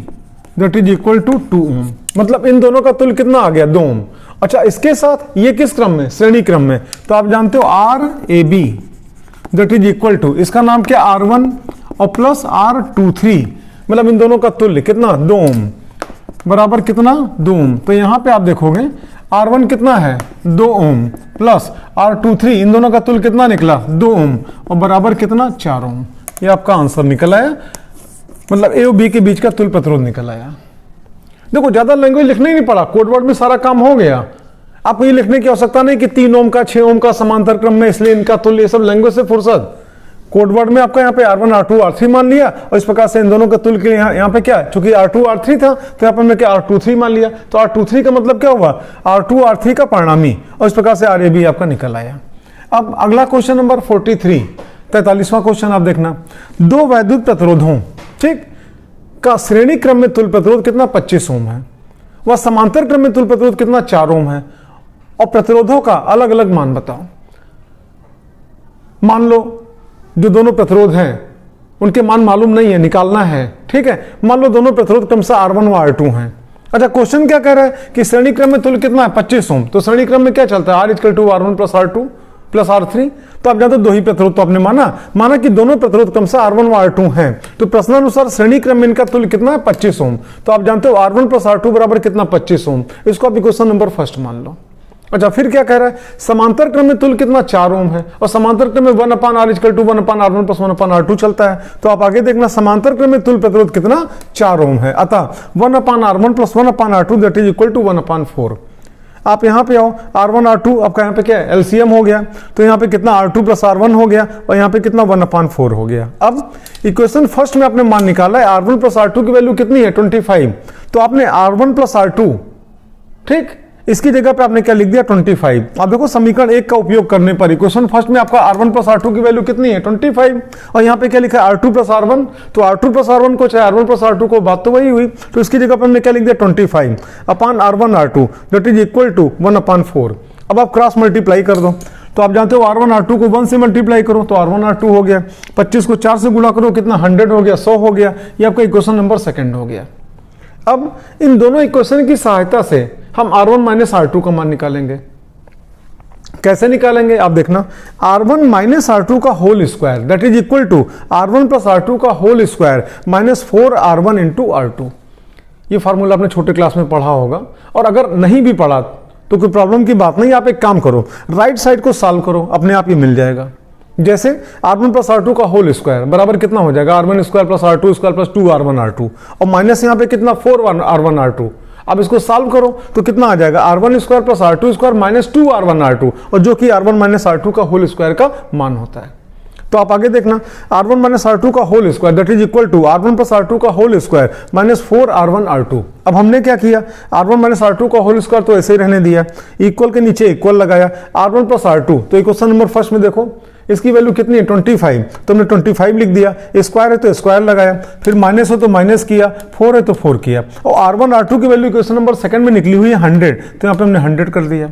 that is equal to 2 ohm, मतलब इन दोनों का तुल्य कितना आ गया 2 ओम। अच्छा, इसके साथ ये किस क्रम में, श्रेणी क्रम में, तो आप जानते हो RAB that is equal to, इसका नाम क्या R1 और प्लस R23, मतलब इन दोनों का तुल्य कितना 2 ओम बराबर कितना 2 ओम। तो यहां पे आप देखोगे R1 कितना है 2 ओम प्लस R23, इन दोनों का तुल्य कितना निकला 2 ओम और बराबर कितना 4 ओम। ये आपका आंसर निकल आया, मतलब ए और बी के बीच का तुल्य प्रतिरोध निकल आया। देखो ज्यादा लैंग्वेज लिखना ही नहीं पड़ा, कोड वर्ड में सारा काम हो गया। आपको ये लिखने की आवश्यकता नहीं कि 3 ओम का 6 ओम का समांतर क्रम में इसलिए इनका तुल्य, ये सब लैंग्वेज से फुर्सत। कोड वर्ड में आपका यहाँ पे R1 R2 R3 मान लिया, और इस प्रकार से इन दोनों का तुल्य के लिए यहाँ पे क्या है, चूंकि R2 R3 था तो यहाँ पे मैं क्या R23 मान लिया, तो R23 का मतलब क्या हुआ R2 R3 का परिणामी, और इस प्रकार से RAB आपका निकल आया। अब अगला क्वेश्चन नंबर 43, 43वां क्वेश्चन आप देखना, 2 वैद्युत प्रतिरोधों ठीक का श्रेणी क्रम में तुल्य प्रतिरोध कितना 25 ओम है, वह समांतर क्रम में तुल्य प्रतिरोध कितना 4 ओम है, और प्रतिरोधों का अलग अलग मान बताओ। मान लो जो दोनों प्रतिरोध हैं उनके मान मालूम नहीं है, निकालना है, ठीक है। मान लो दोनों प्रतिरोध क्रमशः R1 व R2 हैं। अच्छा, क्वेश्चन क्या कह रहा है कि श्रेणी क्रम में तुल्य कितना है 25 ओम। तो श्रेणी क्रम में क्या चलता है, R = R1 + R2 + R3। तो आप जानते हो दो ही प्रतिरोध तो आपने माना कि दोनों प्रतिरोध क्रमशः R1 व R2 हैं। तो प्रश्नानुसार श्रेणी क्रम में इनका तुल्य कितना है 25 ओम। तो आप जानते हो R1 + R2 बराबर कितना 25 ओम। इसको आप इक्वेशन नंबर फर्स्ट मान लो। अच्छा, फिर क्या कह रहा है, समांतर क्रम में तुल्य कितना 4 ओम है और समांतर क्रम में 1/R = 1/R1 + 1/R2 चलता है। तो आप आगे देखना समांतर क्रम में तुल्य प्रतिरोध कितना 4 ओम है, अतः 1/R1 + 1/R2 = 1/4। आप यहां पे आओ, R1 R2 आपका यहां पे क्या है एलसीएम हो गया। तो यहां पे कितना R2 + R1 हो गया और यहां पे कितना 1/4 हो गया। अब इक्वेशन फर्स्ट में आपने मान निकाला है R1 + R2 की वैल्यू कितनी है 25। तो आपने R1 + R2, ठीक, इसकी जगह पे आपने क्या लिख दिया 25। आप देखो समीकरण 1 का उपयोग करने पर इक्वेशन फर्स्ट में आपका R1 + R2 की वैल्यू कितनी है 25 और यहाँ पे क्या लिखा है R2 + R1। तो R2 + R1 को चाहे R1 + R2 को, बात तो वही हुई। तो इसकी जगह पर हमने क्या लिख दिया 25/R1 R2 = 1/4। अब आप क्रॉस मल्टीप्लाई कर दो। तो आप जानते हो R1 R2 को 1 से मल्टीप्लाई करो तो R1 R2 हो गया, 25 को 4 से गुणा करो कितना 100 हो गया, 100 हो गया। ये आपका इक्वेशन नंबर सेकंड हो गया। अब इन दोनों इक्वेशन की सहायता से हम R1 - R2 का मान निकालेंगे। कैसे निकालेंगे आप देखना, R1 - R2 का होल स्क्वायर = R1 + R2 का होल स्क्वायर -4R1 × R2। ये फार्मूला आपने छोटे क्लास में पढ़ा होगा, और अगर नहीं भी पढ़ा तो कोई प्रॉब्लम की बात नहीं। आप एक काम करो, राइट साइड को सॉल्व करो, अपने आप ही मिल जाएगा। जैसे R1 + R2 का होल स्क्वायर बराबर कितना हो जाएगा R1² + R2² + 2R1 R2 और माइनस यहाँ पे कितना 4R1 R2। अब इसको सॉल्व करो तो कितना आ जाएगा R1² + R2² - 2R1 R2, और जो कि R1 - R2 का होल स्क्वायर का मान होता है। तो आप आगे देखना R1 - R2 का होल स्क्वायर = R1 + R2 का होल स्क्वायर -4R1 R2। अब हमने क्या किया, R1 - R2 का होल स्क्वायर तो ऐसे ही रहने दिया, इक्वल के नीचे इक्वल लगाया, R1 + R2। तो इक्वेशन नंबर फर्स्ट में देखो इसकी वैल्यू कितनी है 25। तो हमने 25 लिख दिया, स्क्वायर है तो स्क्वायर लगाया, फिर माइनस हो तो माइनस किया, 4 है तो 4 किया, और R1 R2 की वैल्यू इक्वेशन नंबर सेकंड में निकली हुई है 100। तो यहाँ पे हमने 100 कर दिया।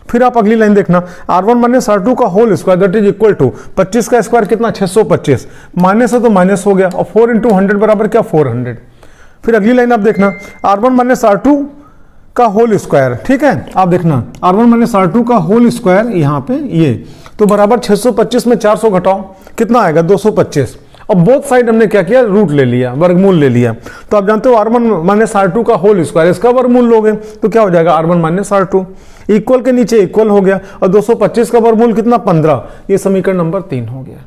फिर आप अगली लाइन देखना R1 - R2 का होल स्क्वायर = 25 का स्क्वायर कितना 625, माइनस है तो माइनस हो गया, और 4 × 100 बराबर क्या 400। फिर अगली लाइन आप देखना R1 - R2 का होल स्क्वायर, ठीक है। आप देखना R1 - R2 का होल स्क्वायर यहाँ पे ये तो बराबर 625 में 400 घटाओ कितना आएगा 225, और बोथ साइड हमने क्या किया रूट ले लिया, वर्गमूल ले लिया। तो आप जानते हो R1 - R2 का होल स्क्वायर, इसका वर्गमूल लोगे तो क्या हो जाएगा R1 - R2, इक्वल के नीचे इक्वल हो गया, और 225 का वर्गमूल कितना 15। ये समीकरण नंबर 3 हो गया।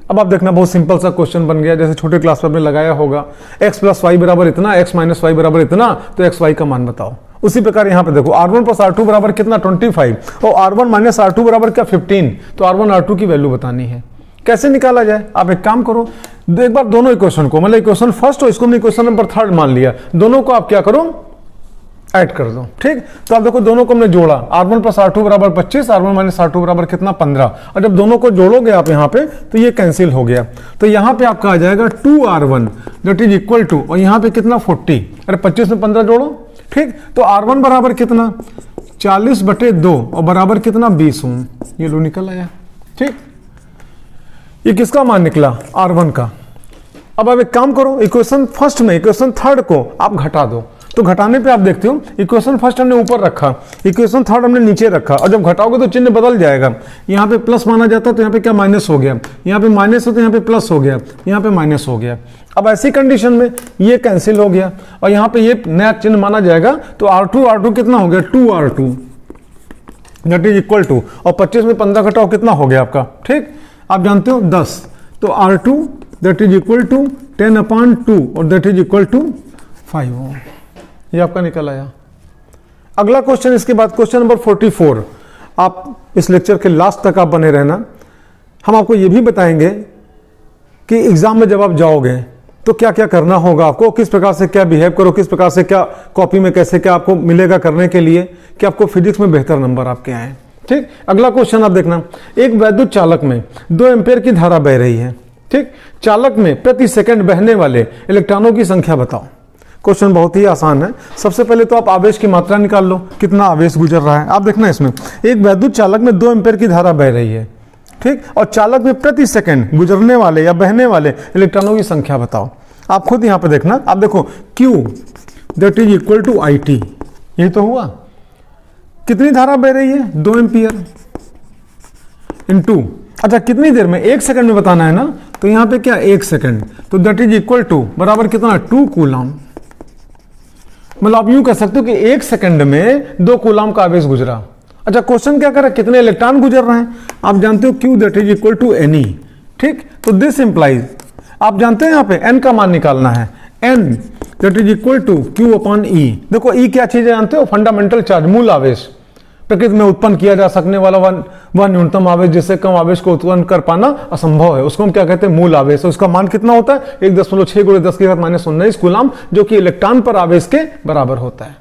अब आप देखना बहुत सिंपल सा क्वेश्चन बन गया, जैसे छोटे क्लास में आपने लगाया होगा x + y बराबर इतना, x - y बराबर इतना, तो x y का मान बताओ। उसी प्रकार यहाँ पे देखो R1 + R2 बराबर कितना 25 और R1 - R2 बराबर क्या 15। तो R1 R2 की वैल्यू बतानी है। कैसे निकाला जाए, आप एक काम करो, एक बार दोनों इक्वेशन को, मतलब इक्वेशन फर्स्ट और इसको हमने इक्वेशन नंबर 3 मान लिया, दोनों को आप क्या करो ऐड कर दो, ठीक। तो आप देखो दोनों को हमने जोड़ा, R1 + R2 बराबर 25, R1 - R2 बराबर कितना 15, और जब दोनों को जोड़ोगे आप यहाँ पे तो ये कैंसिल हो गया। तो यहाँ पे आपका आ जाएगा 2R1 = और यहाँ पे कितना 40, अरे 25 में 15 जोड़ो, ठीक। तो R1 बराबर कितना 40/2 और बराबर कितना 20 ओम, ये लो निकल आया, ठीक। ये किसका मान निकला R1 का। अब आप एक काम करो, इक्वेशन फर्स्ट में इक्वेशन थर्ड को आप घटा दो। तो घटाने पे आप देखते हो इक्वेशन फर्स्ट हमने ऊपर रखा, इक्वेशन थर्ड हमने नीचे रखा, और जब घटाओगे तो चिन्ह बदल जाएगा। यहाँ पे प्लस माना जाता तो यहाँ पे क्या माइनस हो गया, यहाँ पे माइनस हो तो यहाँ पे प्लस हो गया, यहाँ पे माइनस हो गया। अब ऐसी कंडीशन में ये कैंसिल हो गया और यहाँ पे ये नया चिन्ह माना जाएगा। तो R2 कितना हो गया 2R2 = और 25 में 15 घटाओ कितना हो गया आपका, ठीक। आप जानते हो 10, तो R2 = 10/2 और = 5। ये आपका निकल आया। अगला क्वेश्चन इसके बाद क्वेश्चन नंबर 44। आप इस लेक्चर के लास्ट तक आप बने रहना। हम आपको ये भी बताएंगे कि एग्जाम में जब आप जाओगे तो क्या क्या करना होगा आपको, किस प्रकार से क्या बिहेव करो, किस प्रकार से क्या कॉपी में कैसे क्या आपको मिलेगा करने के लिए कि आपको फिजिक्स में बेहतर नंबर आपके आए, ठीक। अगला क्वेश्चन आप देखना, एक वैद्युत चालक में 2 एम्पीयर की धारा बह रही है, ठीक। चालक में प्रति सेकंड बहने वाले इलेक्ट्रॉनों की संख्या बताओ। क्वेश्चन बहुत ही आसान है। सबसे पहले तो आप आवेश की मात्रा निकाल लो, कितना आवेश गुजर रहा है। आप देखना इसमें एक वैद्युत चालक में 2 एम्पीयर की धारा बह रही है, ठीक, और चालक में प्रति सेकंड गुजरने वाले या बहने वाले इलेक्ट्रॉनों की संख्या बताओ। आप खुद यहां पे देखना, आप देखो Q that is equal to IT, यही तो हुआ। कितनी धारा बह रही है? 2 एम्पीयर इनटू, अच्छा कितनी देर में? 1 सेकंड में बताना है ना, तो यहां पे क्या 1 सेकंड, तो दैट इज इक्वल टू बराबर कितना? 2 कूलम। मतलब आप यूं कह सकते हो कि 1 सेकंड में 2 कूलम का आवेश गुजरा। अच्छा क्वेश्चन क्या कर रहा है? कितने इलेक्ट्रॉन गुजर रहे हैं? आप जानते हो Q that is equal to Ne, ठीक, तो दिस इंप्लाइज, आप जानते हैं यहां पे N का मान निकालना है, N that is equal to Q upon E। देखो E क्या चीज है जानते हो? फंडामेंटल चार्ज, मूल आवेश, प्रकृति में उत्पन्न किया जा सकने वाला वह न्यूनतम आवेश जिससे कम आवेश को उत्पन्न कर पाना असंभव है, उसको हम क्या कहते हैं? मूल आवेश। उसका मान कितना होता है? 1.6 × 10⁻⁻19 कूलम, जो कि इलेक्ट्रॉन पर आवेश के बराबर होता है।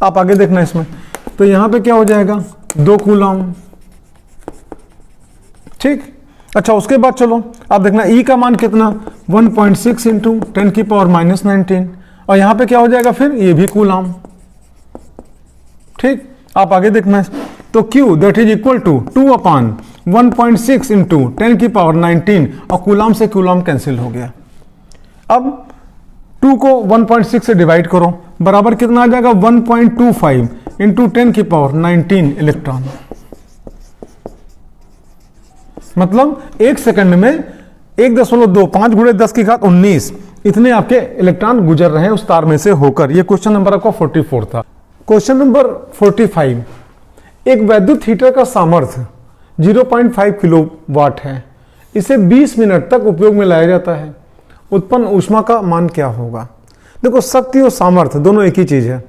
आप आगे देखना इसमें, तो यहां पे क्या हो जाएगा? 2 कूलम, ठीक। अच्छा उसके बाद चलो आप देखना E का मान कितना? 1.6 × 10⁻⁻19, और यहां पे क्या हो जाएगा फिर? ये भी कूलम, ठीक। आप आगे देखना, तो Q that is equal to 2/1.6 × 10⁻19, और कूलम से कूलम कैंसिल हो गया। अब 2 को 1.6 से डिवाइड करो, बराबर कितना आ जाएगा? 1.25 × 10⁻19 इलेक्ट्रॉन। मतलब 1 सेकंड में 1.2 5 × 10⁻19 इतने आपके इलेक्ट्रॉन गुजर रहे हैं उस तार में से होकर। ये क्वेश्चन नंबर आपका 44 था। क्वेश्चन नंबर 45, एक वैद्युत हीटर का सामर्थ्य 0.5 किलोवाट है, इसे 20 मिनट तक उपयोग में लाया जाता है, उत्पन्न ऊष्मा का मान क्या होगा? देखो शक्ति और सामर्थ्य दोनों एक ही चीज है,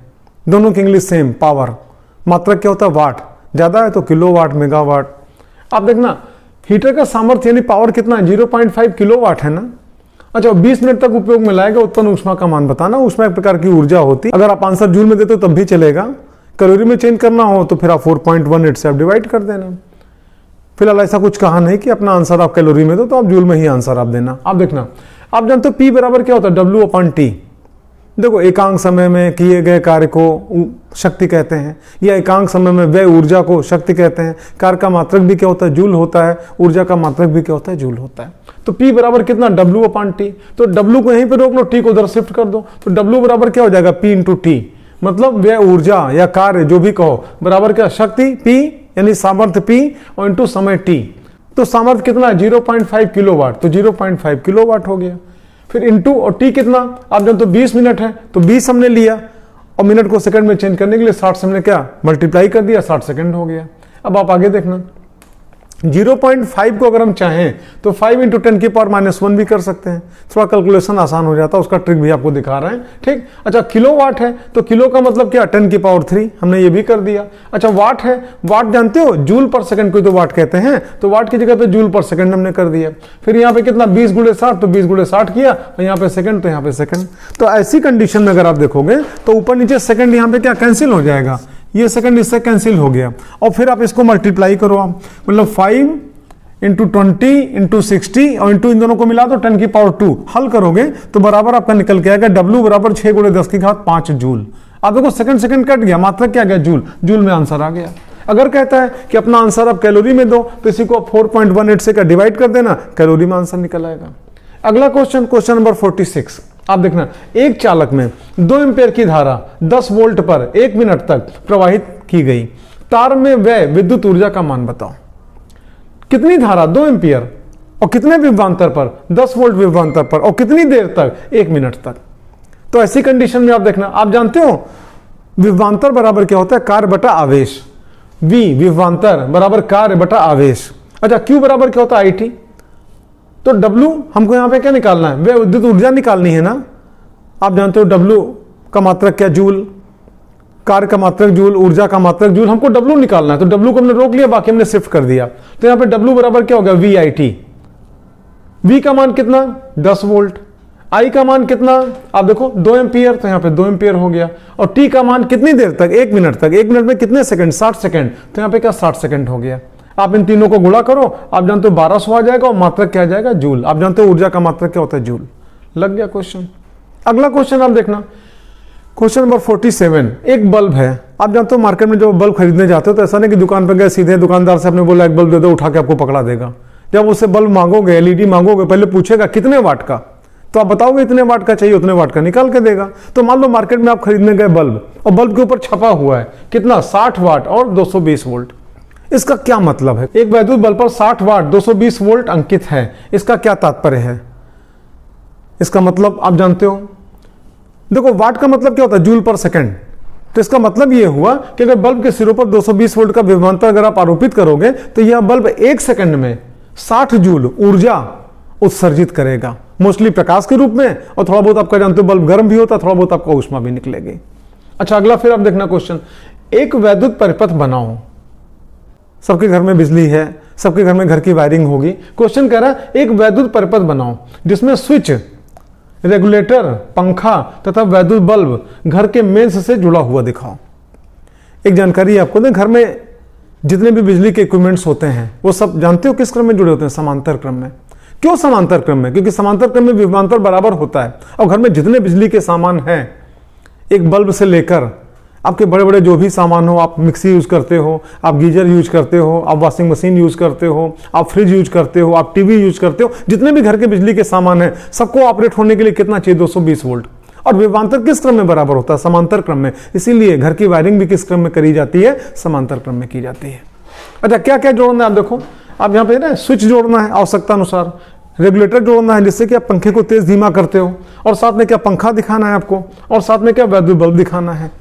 दोनों की इंग्लिश सेम, पावर। मात्रक क्या होता है? वाट, ज्यादा है तो किलोवाट, मेगावाट। आप देखना हीटर का सामर्थ्य यानी पावर कितना है? 0.5 किलोवाट है ना। अच्छा 20 मिनट तक उपयोग में लाएगा, उत्पन्न ऊष्मा का मान बताना। ऊष्मा एक प्रकार की ऊर्जा होती है, अगर आप आंसर जूल में देते हो तब भी चलेगा, कैलोरी में चेंज करना हो तो फिर आप 4.18 से आप डिवाइड कर देना। फिलहाल ऐसा कुछ कहा नहीं कि अपना आंसर आप कैलोरी में दो, तो आप जूल में ही आंसर आप देना। आप देखना, आप जानते हो P बराबर क्या होता है? W/T। देखो एकांक समय में किए गए कार्य को शक्ति कहते हैं, या एकांक समय में व्यय ऊर्जा को शक्ति कहते हैं। कार्य का मात्रक भी क्या होता है? जूल होता है। ऊर्जा का मात्रक भी क्या होता है? जूल होता है। तो P बराबर कितना? W/T। तो W को यहीं पे रोक लो, T को उधर शिफ्ट कर दो, तो W बराबर क्या हो जाएगा? P × T। मतलब व्यय ऊर्जा या कार्य जो भी कहो, बराबर क्या? शक्ति P यानी सामर्थ्य P और इंटू समय T। तो सामर्थ्य कितना? 0.5 किलोवाट, तो 0.5 किलोवाट हो गया। फिर इंटू और T कितना? आप जानते हो 20 मिनट है, तो 20 हमने लिया और मिनट को सेकंड में चेंज करने के लिए 60 से हमने क्या मल्टीप्लाई कर दिया, 60 सेकंड हो गया। अब आप आगे देखना, 0.5 को अगर हम चाहें तो 5 × 10⁻⁻1 भी कर सकते हैं। थोड़ा कैलकुलेशन आसान हो जाता है, उसका ट्रिक भी आपको दिखा रहे हैं, ठीक। अच्छा किलोवाट है तो किलो का मतलब क्या? 10⁻3, हमने ये भी कर दिया। अच्छा वाट है, वाट जानते हो जूल पर सेकंड को तो वाट कहते हैं, तो वाट की जगह पे जूल पर सेकंड हमने कर दिया। फिर यहाँ पे कितना? 20 × 60, तो 20 × 60 किया, और यहाँ पे सेकंड तो यहाँ पे सेकंड। तो ऐसी कंडीशन में अगर आप देखोगे तो ऊपर नीचे सेकंड यहाँ पे क्या कैंसिल हो जाएगा, ये सेकंड इससे कैंसिल हो गया, और फिर आप इसको मल्टीप्लाई करो आप, मतलब 5 × 20 × 60 और इंटू इन दोनों को मिला दो 10⁻2, हल करोगे तो बराबर आपका निकल के आएगा W बराबर 6 × 10⁵5 जूल। आप देखो सेकंड कट गया, मात्रक क्या गया? जूल। जूल में आंसर आ गया। अगर कहता है कि अपना आंसर आप कैलोरी में दो, तो इसी को 4.18 से क्या डिवाइड कर देना, कैलोरी में आंसर निकल आएगा। अगला क्वेश्चन, क्वेश्चन नंबर 46। आप देखना, एक चालक में 2 एम्पीयर की धारा 10 वोल्ट पर 1 मिनट तक प्रवाहित की गई, तार में व्यय विद्युत ऊर्जा का मान बताओ। कितनी धारा? 2 एम्पीयर, और कितने विभवांतर पर? 10 वोल्ट विभवांतर पर, और कितनी देर तक? 1 मिनट तक। तो ऐसी कंडीशन में आप देखना, आप जानते हो विभवांतर बराबर क्या होता है? कार्य बटा आवेश। V विभवांतर बराबर कार्य बटा आवेश। अच्छा Q बराबर क्या होता है? IT। तो W हमको यहां पे क्या निकालना है? वे विद्युत ऊर्जा निकालनी है ना। आप जानते हो W का मात्रक क्या? जूल। कार्य का मात्रक जूल, ऊर्जा का मात्रक जूल, हमको W निकालना है, तो W को हमने रोक लिया, बाकी हमने शिफ्ट कर दिया। तो यहां पे W बराबर क्या हो गया? VIT। V का मान कितना? 10 वोल्ट। I का मान कितना? आप देखो 2 एम्पीयर, तो यहां पे 2 एम्पीयर हो गया। और T का मान कितनी देर तक? 1 मिनट तक। 1 मिनट में कितने सेकंड? 60 सेकंड, तो यहां पे क्या 60 सेकंड हो गया। आप इन तीनों को गुणा करो, आप जानते हो 1200 आ जाएगा, और मात्रक क्या आ जाएगा? जूल। आप जानते हो ऊर्जा का मात्रक क्या होता है? जूल। लग गया क्वेश्चन। अगला क्वेश्चन आप देखना, क्वेश्चन नंबर 47, एक बल्ब है। आप जानते हो मार्केट में जब बल्ब खरीदने जाते हो तो ऐसा नहीं कि दुकान पर गए सीधे दुकानदार से आपने बोला एक बल्ब दे दो, उठा के आपको पकड़ा देगा। जब उससे बल्ब मांगोगे, एलईडी मांगोगे, पहले पूछेगा कितने वाट का, तो आप बताओगे इतने वाट का चाहिए, उतने वाट का निकाल के देगा। तो मान लो मार्केट में आप खरीदने गए बल्ब और बल्ब के ऊपर छपा हुआ है कितना, 60 वाट और 220 वोल्ट। इसका क्या मतलब है? एक वैद्युत बल्ब पर 60 वाट 220 वोल्ट अंकित है, इसका क्या तात्पर्य है? इसका मतलब आप जानते हो, देखो वाट का मतलब क्या होता है, जूल पर सेकंड। तो इसका मतलब यह हुआ कि अगर बल्ब के सिरों पर 220 वोल्ट का विभवांतर अगर आप आरोपित करोगे तो यह बल्ब 1 सेकंड में 60 जूल ऊर्जा उत्सर्जित करेगा, मोस्टली प्रकाश के रूप में, और थोड़ा बहुत आपका जानते हो बल्ब गर्म भी होता है, थोड़ा बहुत आपका ऊष्मा भी निकलेगी। अच्छा अगला फिर आप देखना क्वेश्चन, एक वैद्युत परिपथ बनाओ। सबके घर में बिजली है, सबके घर में घर की वायरिंग होगी। क्वेश्चन कह रहा है एक वैद्युत परिपथ बनाओ जिसमें स्विच, रेगुलेटर, पंखा तथा वैद्युत बल्ब घर के मेंस से जुड़ा हुआ दिखाओ। एक जानकारी आपको दें, घर में जितने भी बिजली के इक्विपमेंट्स होते हैं वो सब जानते हो किस क्रम में जुड़े होते हैं? समांतर क्रम में। क्यों समांतर क्रम में? क्योंकि समांतर क्रम में विभवांतर बराबर होता है। और घर में जितने बिजली के सामान हैं, एक बल्ब से लेकर आपके बड़े बड़े जो भी सामान हो, आप मिक्सी यूज करते हो, आप गीजर यूज करते हो, आप वॉशिंग मशीन यूज करते हो, आप फ्रिज यूज करते हो, आप टीवी यूज करते हो, जितने भी घर के बिजली के सामान हैं सबको ऑपरेट होने के लिए कितना चाहिए? 220 वोल्ट। और विभवांतर किस क्रम में बराबर होता है? समांतर क्रम में। इसीलिए घर की वायरिंग भी किस क्रम में करी जाती है? समांतर क्रम में की जाती है। अच्छा क्या क्या जोड़ना है आप देखो, आप यहाँ पे ना स्विच जोड़ना है आवश्यकता अनुसार, रेगुलेटर जोड़ना है जिससे कि आप पंखे को तेज धीमा करते हो, और साथ में क्या पंखा दिखाना है आपको, और साथ में क्या वैद्युत बल्ब दिखाना है।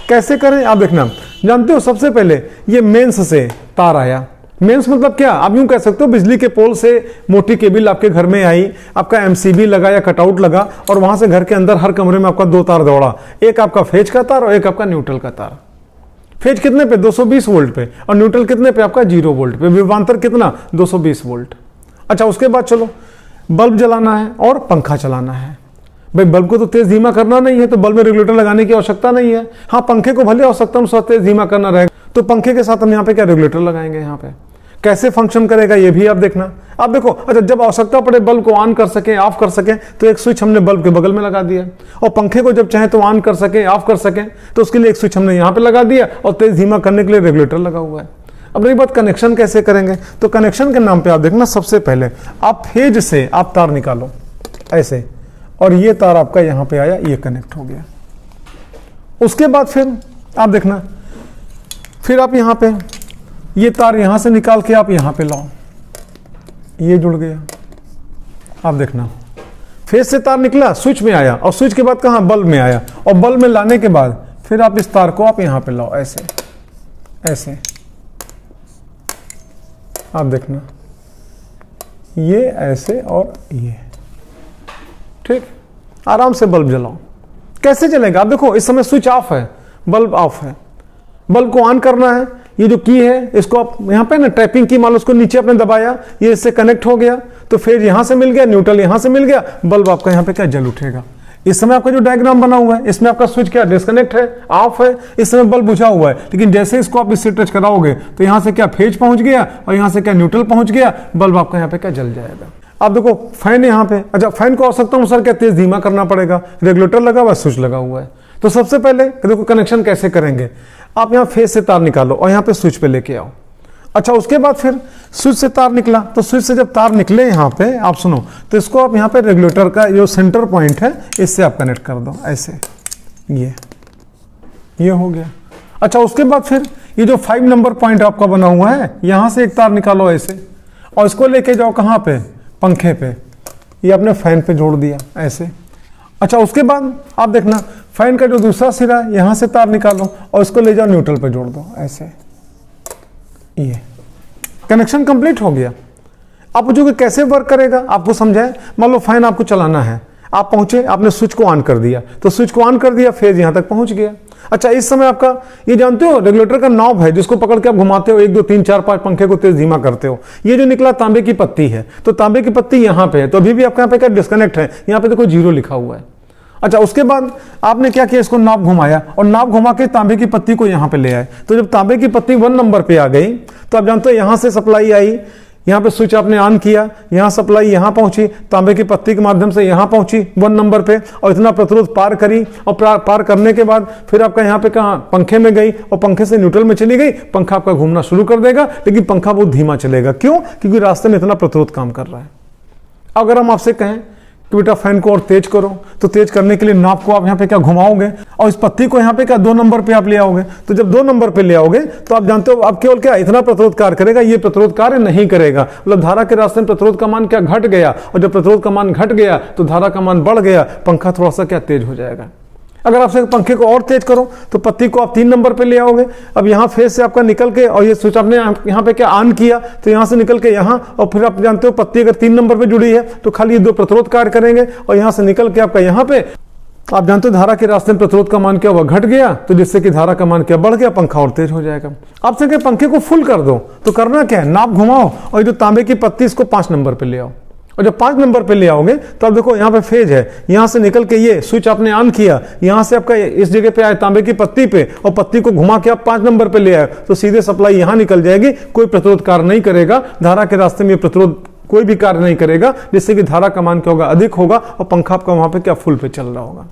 कैसे करें आप देखना, जानते हो सबसे पहले ये मेंस से तार आया। मेंस मतलब क्या, आप यूं कह सकते हो बिजली के पोल से मोटी केबल आपके घर में आई, आपका एमसीबी लगा या कटआउट लगा, और वहां से घर के अंदर हर कमरे में आपका 2 तार दौड़ा, एक आपका फेज का तार और एक आपका न्यूट्रल का तार। फेज कितने पे? 220 वोल्ट पे, और न्यूट्रल कितने पे? आपका 0 वोल्ट पे। विभवांतर कितना? 220 वोल्ट। अच्छा उसके बाद चलो बल्ब जलाना है और पंखा चलाना है। भाई बल्ब को तो तेज धीमा करना नहीं है तो बल्ब में रेगुलेटर लगाने की आवश्यकता नहीं है। हाँ पंखे को भले आवश्यकता अनुसार तेज धीमा करना रहेगा, तो पंखे के साथ हम यहाँ पे क्या रेगुलेटर लगाएंगे। यहाँ पे कैसे फंक्शन करेगा ये भी आप देखना। आप देखो, अच्छा जब आवश्यकता पड़े बल्ब को ऑन कर सके, ऑफ कर सके, तो एक स्विच हमने बल्ब के बगल में लगा दिया, और पंखे को जब चाहे तो ऑन कर सके, ऑफ कर सके, तो उसके लिए एक स्विच हमने यहाँ पे लगा दिया, और तेज धीमा करने के लिए रेगुलेटर लगा हुआ है। अब रही बात कनेक्शन कैसे करेंगे, तो कनेक्शन के नाम पे आप देखना, सबसे पहले आप फेज से आप तार निकालो ऐसे, और ये तार आपका यहाँ पे आया, ये कनेक्ट हो गया। उसके बाद फिर आप देखना, फिर आप यहाँ पे ये तार यहाँ से निकाल के आप यहाँ पे लाओ, ये जुड़ गया। आप देखना फेज से तार निकला, स्विच में आया, और स्विच के बाद कहाँ? बल्ब में आया, और बल्ब में लाने के बाद फिर आप इस तार को आप यहाँ पे लाओ ऐसे ऐसे। आप देखना ये ऐसे और ये, ठीक, आराम से बल्ब जलाओ। कैसे चलेगा आप देखो, इस समय स्विच ऑफ है, बल्ब ऑफ है। बल्ब को ऑन करना है, ये जो की है इसको आप यहाँ पे ना टैपिंग की, मान लो उसको नीचे आपने दबाया, ये इससे कनेक्ट हो गया, तो फिर यहाँ से मिल गया, न्यूट्रल यहाँ से मिल गया, बल्ब आपका यहाँ पे क्या जल उठेगा। इस समय आपका जो डायग्राम बना हुआ है इसमें आपका स्विच क्या डिस्कनेक्ट है, ऑफ है, इस समय बल्ब बुझा हुआ है, लेकिन जैसे इसको आप इससे टच कराओगे तो यहाँ से क्या फेज पहुंच गया, और यहाँ से क्या न्यूट्रल पहुंच गया, बल्ब आपका यहाँ पे क्या जल जाएगा। आप देखो फैन यहाँ पे, अच्छा फैन को आवश्यकता अनुसार क्या तेज धीमा करना पड़ेगा, रेगुलेटर लगा हुआ है, स्विच लगा हुआ है। तो सबसे पहले देखो कनेक्शन कैसे करेंगे, आप यहाँ फेज से तार निकालो और यहाँ पे स्विच पे लेके आओ। अच्छा उसके बाद फिर स्विच से तार निकला, तो स्विच से जब तार निकले यहाँ पे, आप सुनो, तो इसको आप यहाँ पे रेगुलेटर का जो सेंटर पॉइंट है इससे आप कनेक्ट कर दो ऐसे, ये हो गया। अच्छा उसके बाद फिर ये जो 5 नंबर पॉइंट आपका बना हुआ है, यहाँ से एक तार निकालो ऐसे, और इसको लेके जाओ कहाँ पे? पंखे पे, ये आपने फैन पे जोड़ दिया ऐसे। अच्छा उसके बाद आप देखना फैन का जो दूसरा सिरा है, यहाँ से तार निकालो और इसको ले जाओ न्यूट्रल पे जोड़ दो ऐसे, ये कनेक्शन कंप्लीट हो गया। आप पूछोगे कैसे वर्क करेगा, आपको समझाए। मान लो फैन आपको चलाना है, आप पहुंचे, आपने स्विच को ऑन कर दिया, तो स्विच को ऑन कर दिया, फेज यहां तक पहुंच गया। अच्छा इस समय आपका ये जानते हो रेगुलेटर का नॉब है जिसको पकड़ के आप घुमाते हो, 1 2 3 4 5 पंखे को तेज धीमा करते हो। ये जो निकला तांबे की पत्ती है, तो तांबे की पत्ती यहाँ पे है, तो अभी भी आपका यहाँ पे क्या डिस्कनेक्ट है, यहाँ पे देखो 0 लिखा हुआ है। अच्छा उसके बाद आपने क्या किया, इसको नाप घुमाया, और नाप घुमा के तांबे की पत्ती को यहाँ पे ले आए। तो जब तांबे की पत्ती 1 नंबर पे आ गई, तो आप जानते हो यहाँ से सप्लाई आई, यहाँ पे स्विच आपने ऑन किया, यहाँ सप्लाई यहाँ पहुंची, तांबे की पत्ती के माध्यम से यहाँ पहुंची 1 नंबर पे, और इतना प्रतिरोध पार करी, और पार करने के बाद फिर आपका यहाँ पे कहाँ पंखे में गई, और पंखे से न्यूट्रल में चली गई, पंखा आपका घूमना शुरू कर देगा, लेकिन पंखा बहुत धीमा चलेगा। क्यों? क्योंकि रास्ते में इतना प्रतिरोध काम कर रहा है। अगर हम आपसे कहें कि बेटा फैन को और तेज करो, तो तेज करने के लिए नॉब को आप यहाँ पे क्या घुमाओगे, और इस पत्ती को यहाँ पे क्या 2 नंबर पे आप ले आओगे। तो जब 2 नंबर पे ले आओगे तो आप जानते हो अब केवल क्या इतना प्रतिरोध कार्य करेगा, ये प्रतिरोध कार्य नहीं करेगा। मतलब धारा के रास्ते में प्रतिरोध का मान क्या घट गया, और जब प्रतिरोध का मान घट गया तो धारा का मान बढ़ गया, पंखा थोड़ा सा क्या तेज हो जाएगा। अगर आपसे पंखे को और तेज करो तो पत्ती को आप 3 नंबर पे ले आओगे। अब यहाँ फेज से आपका निकल के, और ये स्विच आपने यहाँ पे क्या ऑन किया, तो यहाँ से निकल के यहाँ, और फिर आप जानते हो पत्ती अगर 3 नंबर पे जुड़ी है तो खाली ये 2 प्रतिरोध कार्य करेंगे, और यहाँ से निकल के आपका यहाँ पे आप जानते हो धारा के रास्ते में प्रतिरोध का मान क्या हुआ, घट गया, तो जिससे कि धारा का मान क्या बढ़ गया, पंखा और तेज हो जाएगा। आपसे क्या पंखे को फुल कर दो, तो करना क्या है, नाप घुमाओ, और जो तांबे की पत्ती इसको 5 नंबर पे ले आओ, और जब 5 नंबर पे ले आओगे तो आप देखो यहाँ पे फेज है, यहाँ से निकल के ये स्विच आपने ऑन किया, यहाँ से आपका इस जगह पे आए तांबे की पत्ती पे, और पत्ती को घुमा के आप 5 नंबर पे ले आए, तो सीधे सप्लाई यहाँ निकल जाएगी, कोई प्रतिरोध कार्य नहीं करेगा, धारा के रास्ते में प्रतिरोध कोई भी कार्य नहीं करेगा, जिससे कि धारा का मान क्या होगा, अधिक होगा, और पंखा आपका वहां पे क्या फुल पे चल रहा होगा।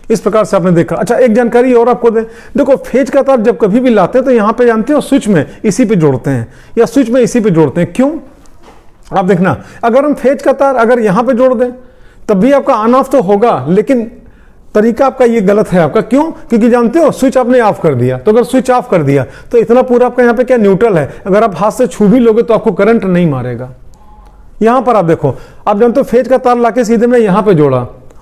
इस प्रकार से आपने देखा। अच्छा, एक जानकारी और आपको दे, देखो फेज का तार जब कभी भी लाते हैं तो यहाँ पे जानते हो स्विच में इसी पे जोड़ते हैं, या स्विच में इसी पे जोड़ते हैं। क्यों? आप देखना, अगर हम फेज का तार अगर यहां पे जोड़ दें तब भी आपका ऑन ऑफ तो होगा, लेकिन तरीका आपका ये गलत है आपका। क्यों? क्योंकि जानते हो स्विच आपने ऑफ कर दिया, तो अगर स्विच ऑफ कर दिया तो इतना पूरा आपका यहाँ पे क्या न्यूट्रल है, अगर आप हाथ से छू भी लोगे तो आपको करंट नहीं मारेगा। यहां पर आप देखो, आप जानते हो फेज का तार लाके सीधे मैं यहां पे जोड़ा,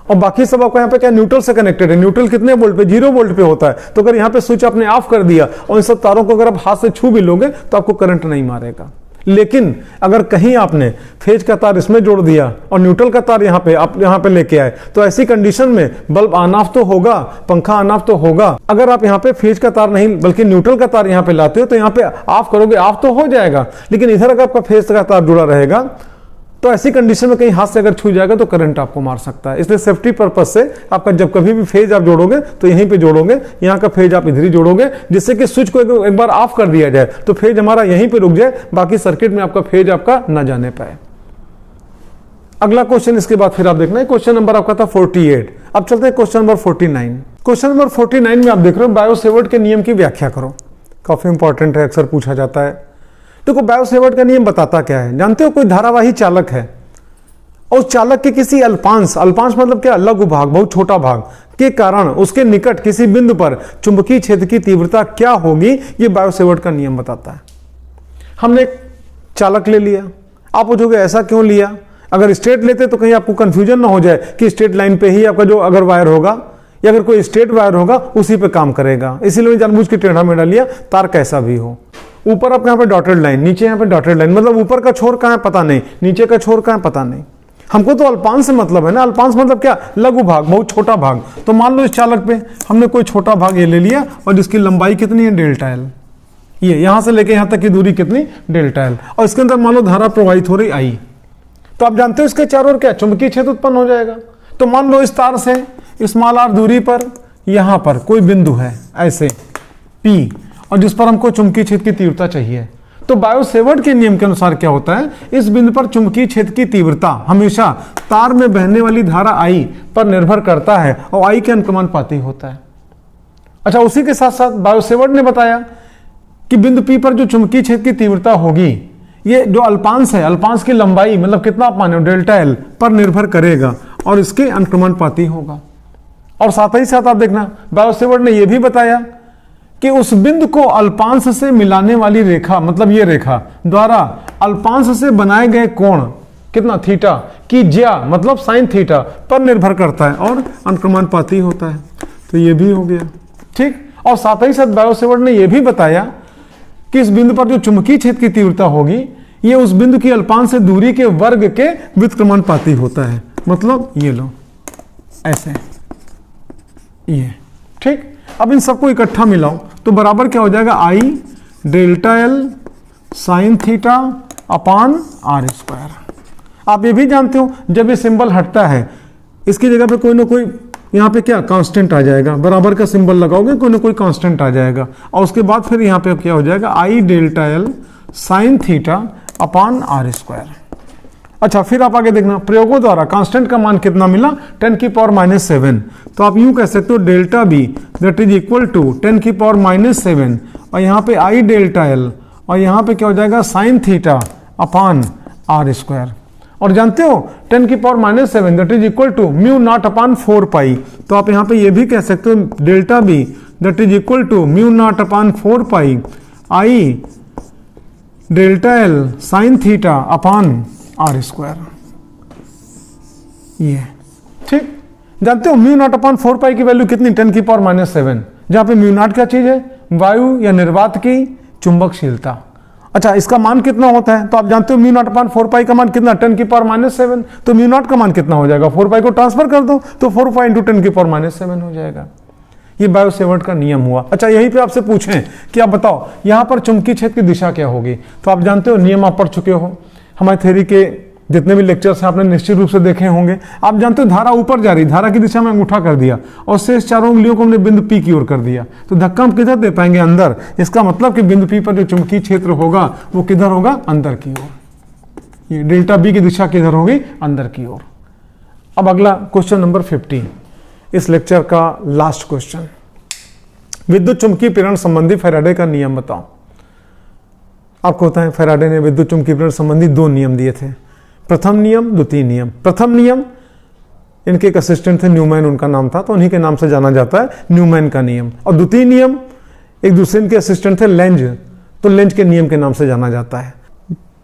और बाकी सब आपका यहाँ पे क्या न्यूट्रल से कनेक्टेड है। न्यूट्रल कितने वोल्ट पे? 0 वोल्ट पे होता है। तो अगर यहाँ पे स्विच आपने ऑफ कर दिया और इन सब तारों को अगर आप हाथ से छू भी लोगे तो आपको करंट नहीं मारेगा। लेकिन अगर कहीं आपने फेज का तार इसमें जोड़ दिया और न्यूट्रल का तार यहाँ पे आप यहाँ पे लेके आए, तो ऐसी कंडीशन में बल्ब ऑन ऑफ तो होगा, पंखा ऑन ऑफ तो होगा। अगर आप यहाँ पे फेज का तार नहीं बल्कि न्यूट्रल का तार यहाँ पे लाते हो तो यहाँ पे ऑफ करोगे, ऑफ तो हो जाएगा, लेकिन इधर अगर आपका फेज का तार जुड़ा रहेगा तो ऐसी कंडीशन में कहीं हाथ से अगर छू जाएगा तो करंट आपको मार सकता है। इसलिए सेफ्टी पर्पस से आपका जब कभी भी फेज आप जोड़ोगे तो यहीं पे जोड़ोगे, यहाँ का फेज आप इधर ही जोड़ोगे, जिससे कि स्विच को एक बार ऑफ कर दिया जाए तो फेज हमारा यहीं पे रुक जाए, बाकी सर्किट में आपका फेज आपका ना जाने पाए। अगला क्वेश्चन इसके बाद फिर आप देखना है, क्वेश्चन नंबर आपका था 48। अब चलते हैं क्वेश्चन नंबर 49। क्वेश्चन नंबर 49 में आप देख रहे हो बायो-सेवर्ट के नियम की व्याख्या करो। काफी इंपॉर्टेंट है, अक्सर पूछा जाता है। देखो बायो-सेवर्ट का नियम बताता क्या है, जानते हो? कोई धारावाही चालक है और उस चालक के किसी अल्पांश मतलब क्या, लघु भाग, बहुत छोटा भाग के कारण उसके निकट किसी बिंदु पर चुंबकीय क्षेत्र की तीव्रता क्या होगी, ये बायो-सेवर्ट का नियम बताता है। हमने एक चालक ले लिया, आप पूछोगे ऐसा क्यों लिया? अगर स्ट्रेट लेते तो कहीं आपको कंफ्यूजन ना हो जाए कि स्ट्रेट लाइन पे ही आपका जो अगर वायर होगा या अगर कोई स्ट्रेट वायर होगा उसी पे काम करेगा, इसीलिए जानबूझ के टेढ़ा मेढ़ा लिया, तार कैसा भी हो। ऊपर आपके यहाँ पे डॉटेड लाइन, नीचे यहाँ पे डॉटेड लाइन, मतलब ऊपर का छोर कहाँ है पता नहीं, नीचे का छोर कहाँ है पता नहीं। हमको तो अल्पांश से मतलब है ना, अल्पांश मतलब क्या, लघु भाग, बहुत छोटा भाग। तो मान लो इस चालक पे हमने कोई छोटा भाग ये ले लिया और जिसकी लंबाई कितनी है, डेल्टा एल, ये यहां से लेके यहां तक की दूरी कितनी, डेल्टा एल, और इसके अंदर मान लो धारा प्रवाहित हो रही आई, तो आप जानते हो इसके चारों ओर क्या चुंबकीय क्षेत्र उत्पन्न हो जाएगा। तो मान लो इस तार से स्मॉल आर दूरी पर यहां पर कोई बिंदु है ऐसे P, और जिस पर हमको चुंबकीय क्षेत्र की तीव्रता चाहिए, तो बायो-सेवर्ट के नियम के अनुसार क्या होता है, इस बिंदु पर चुंबकीय क्षेत्र की तीव्रता हमेशा तार में बहने वाली धारा I पर निर्भर करता है और I के अनुक्रमानुपाती होता है। अच्छा, उसी के साथ साथ बायो-सेवर्ट ने बताया कि बिंदु P पर जो चुंबकीय क्षेत्र की तीव्रता होगी, ये जो अल्पांश है, अल्पांश की लंबाई मतलब कितना आप माने, डेल्टा एल पर निर्भर करेगा और इसके अनुक्रमानुपाती होगा। और साथ ही साथ आप देखना, बायो-सेवर्ट ने यह भी बताया कि उस बिंदु को अल्पांश से मिलाने वाली रेखा, मतलब ये रेखा द्वारा अल्पांश से बनाए गए कोण कितना, थीटा की ज्या मतलब साइन थीटा पर निर्भर करता है और अनुक्रमानुपाती होता है। तो ये भी हो गया, ठीक। और साथ ही साथ बायो-सेवर्ट ने यह भी बताया कि इस बिंदु पर जो चुंबकीय क्षेत्र की तीव्रता होगी, ये उस बिंदु की अल्पांश से दूरी के वर्ग के व्युत्क्रमानुपाती होता है। मतलब ये लो ऐसे, ये ठीक। अब इन सबको इकट्ठा मिलाओ तो बराबर क्या हो जाएगा, I delta L sine theta upon R square. आप ये भी जानते हो जब ये सिंबल हटता है इसकी जगह पे कोई ना कोई यहाँ पे क्या कांस्टेंट आ जाएगा, बराबर का सिंबल लगाओगे कोई ना कोई कांस्टेंट आ जाएगा, और उसके बाद फिर यहाँ पे क्या हो जाएगा, I delta L sine theta upon R square. अच्छा, फिर आप आगे देखना, प्रयोगों द्वारा कांस्टेंट का मान कितना मिला, 10⁻⁷। तो आप यूं कह सकते हो delta B that is equal to 10⁻⁷, और यहाँ पे आई डेल्टा एल, और यहाँ पे क्या हो जाएगा sine theta upon R square. और जानते हो 10⁻⁷ that is equal to mu naught upon 4 pi. तो आप यहाँ पे ये भी कह सकते हो delta B that is equal to mu naught upon 4 pi I delta L sine theta upon R square. ये ठीक, जानते हो म्यू नॉट अपान 4 पाई की वैल्यू कितनी, 10⁻⁷, जहां पे म्यू नॉट क्या चीज है, वायु या निर्वात की चुंबकशीलता। अच्छा, इसका मान कितना होता है, तो आप जानते हो म्यू नॉट अपान 4 पाई का मान कितना, 10⁻⁷, तो म्यू नॉट का मान कितना हो जाएगा, 4 पाई को ट्रांसफर कर दो तो 4 पाई इंटू 10⁻⁷ हो जाएगा। ये बायो-सेवर्ट का नियम हुआ। अच्छा, यहीं पे आपसे पूछें कि आप बताओ यहां पर चुंबकीय क्षेत्र की दिशा क्या होगी, तो आप जानते हो नियम आप पढ़ चुके हो, हमारे थ्योरी के जितने भी लेक्चर्स हैं आपने निश्चित रूप से देखे होंगे। आप जानते हो धारा ऊपर जा रही, धारा की दिशा में अंगूठा कर दिया और शेष चारों उंगलियों को हमने बिंदु पी की ओर कर दिया, तो धक्का हम किधर दे पाएंगे, अंदर। इसका मतलब कि बिंदु पी पर जो चुंबकीय क्षेत्र होगा वो किधर होगा, अंदर की ओर। ये डेल्टा बी की दिशा किधर होगी, अंदर की ओर। अब अगला क्वेश्चन नंबर 50, इस लेक्चर का लास्ट क्वेश्चन, विद्युत चुंबकीय प्रेरण संबंधी फैराडे का नियम बताओ। आपको पता है फैराडे ने विद्युत चुंबकीय प्रेरण संबंधी 2 नियम दिए थे, प्रथम नियम, द्वितीय नियम। प्रथम नियम, इनके एक असिस्टेंट थे न्यूमैन उनका नाम था, तो उन्हीं के नाम से जाना जाता है न्यूमैन का नियम। और द्वितीय नियम, एक दूसरे इनके असिस्टेंट थे लेंज, तो लेंज के नियम के नाम से जाना जाता है।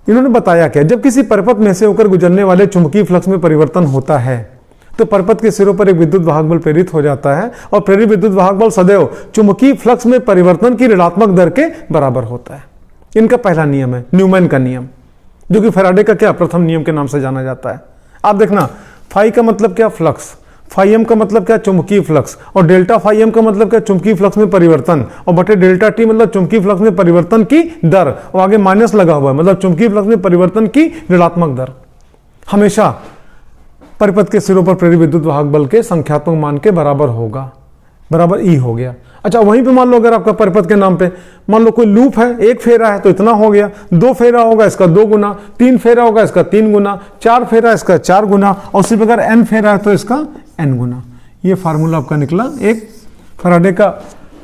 इन्होंने बताया क्या, जब किसी परिपथ में से होकर गुजरने वाले चुंबकीय फ्लक्स में परिवर्तन होता है तो परिपथ के सिरों पर एक विद्युत वाहक बल प्रेरित हो जाता है, और प्रेरित विद्युत वाहक बल सदैव चुंबकीय फ्लक्स में परिवर्तन की ऋणात्मक दर के बराबर होता है। इनका पहला नियम है न्यूमैन का नियम, जो कि फैराडे का क्या, प्रथम नियम के नाम से जाना जाता है। आप देखना, फाई का मतलब क्या, फ्लक्स, फाई एम का मतलब क्या, चुंबकीय फ्लक्स, और डेल्टा फाई एम का मतलब क्या, चुंबकीय फ्लक्स में परिवर्तन, और बटे डेल्टा टी मतलब चुंबकीय फ्लक्स में परिवर्तन की दर, और आगे माइनस लगा हुआ है मतलब चुंबकीय फ्लक्स में परिवर्तन की ऋणात्मक दर हमेशा परिपथ के सिरों पर प्रेरित विद्युत वाहक बल के संख्यात्मक मान के बराबर होगा, बराबर ई हो गया। अच्छा, वहीं पे मान लो अगर आपका परिपथ के नाम पे मान लो कोई लूप है, एक फेरा है तो इतना हो गया, 2 फेरा होगा इसका 2 गुना, 3 फेरा होगा इसका 3 गुना, 4 फेरा इसका 4 गुना, और उसी प्रकार n फेरा है तो इसका n गुना। ये फार्मूला आपका निकला एक फैराडे का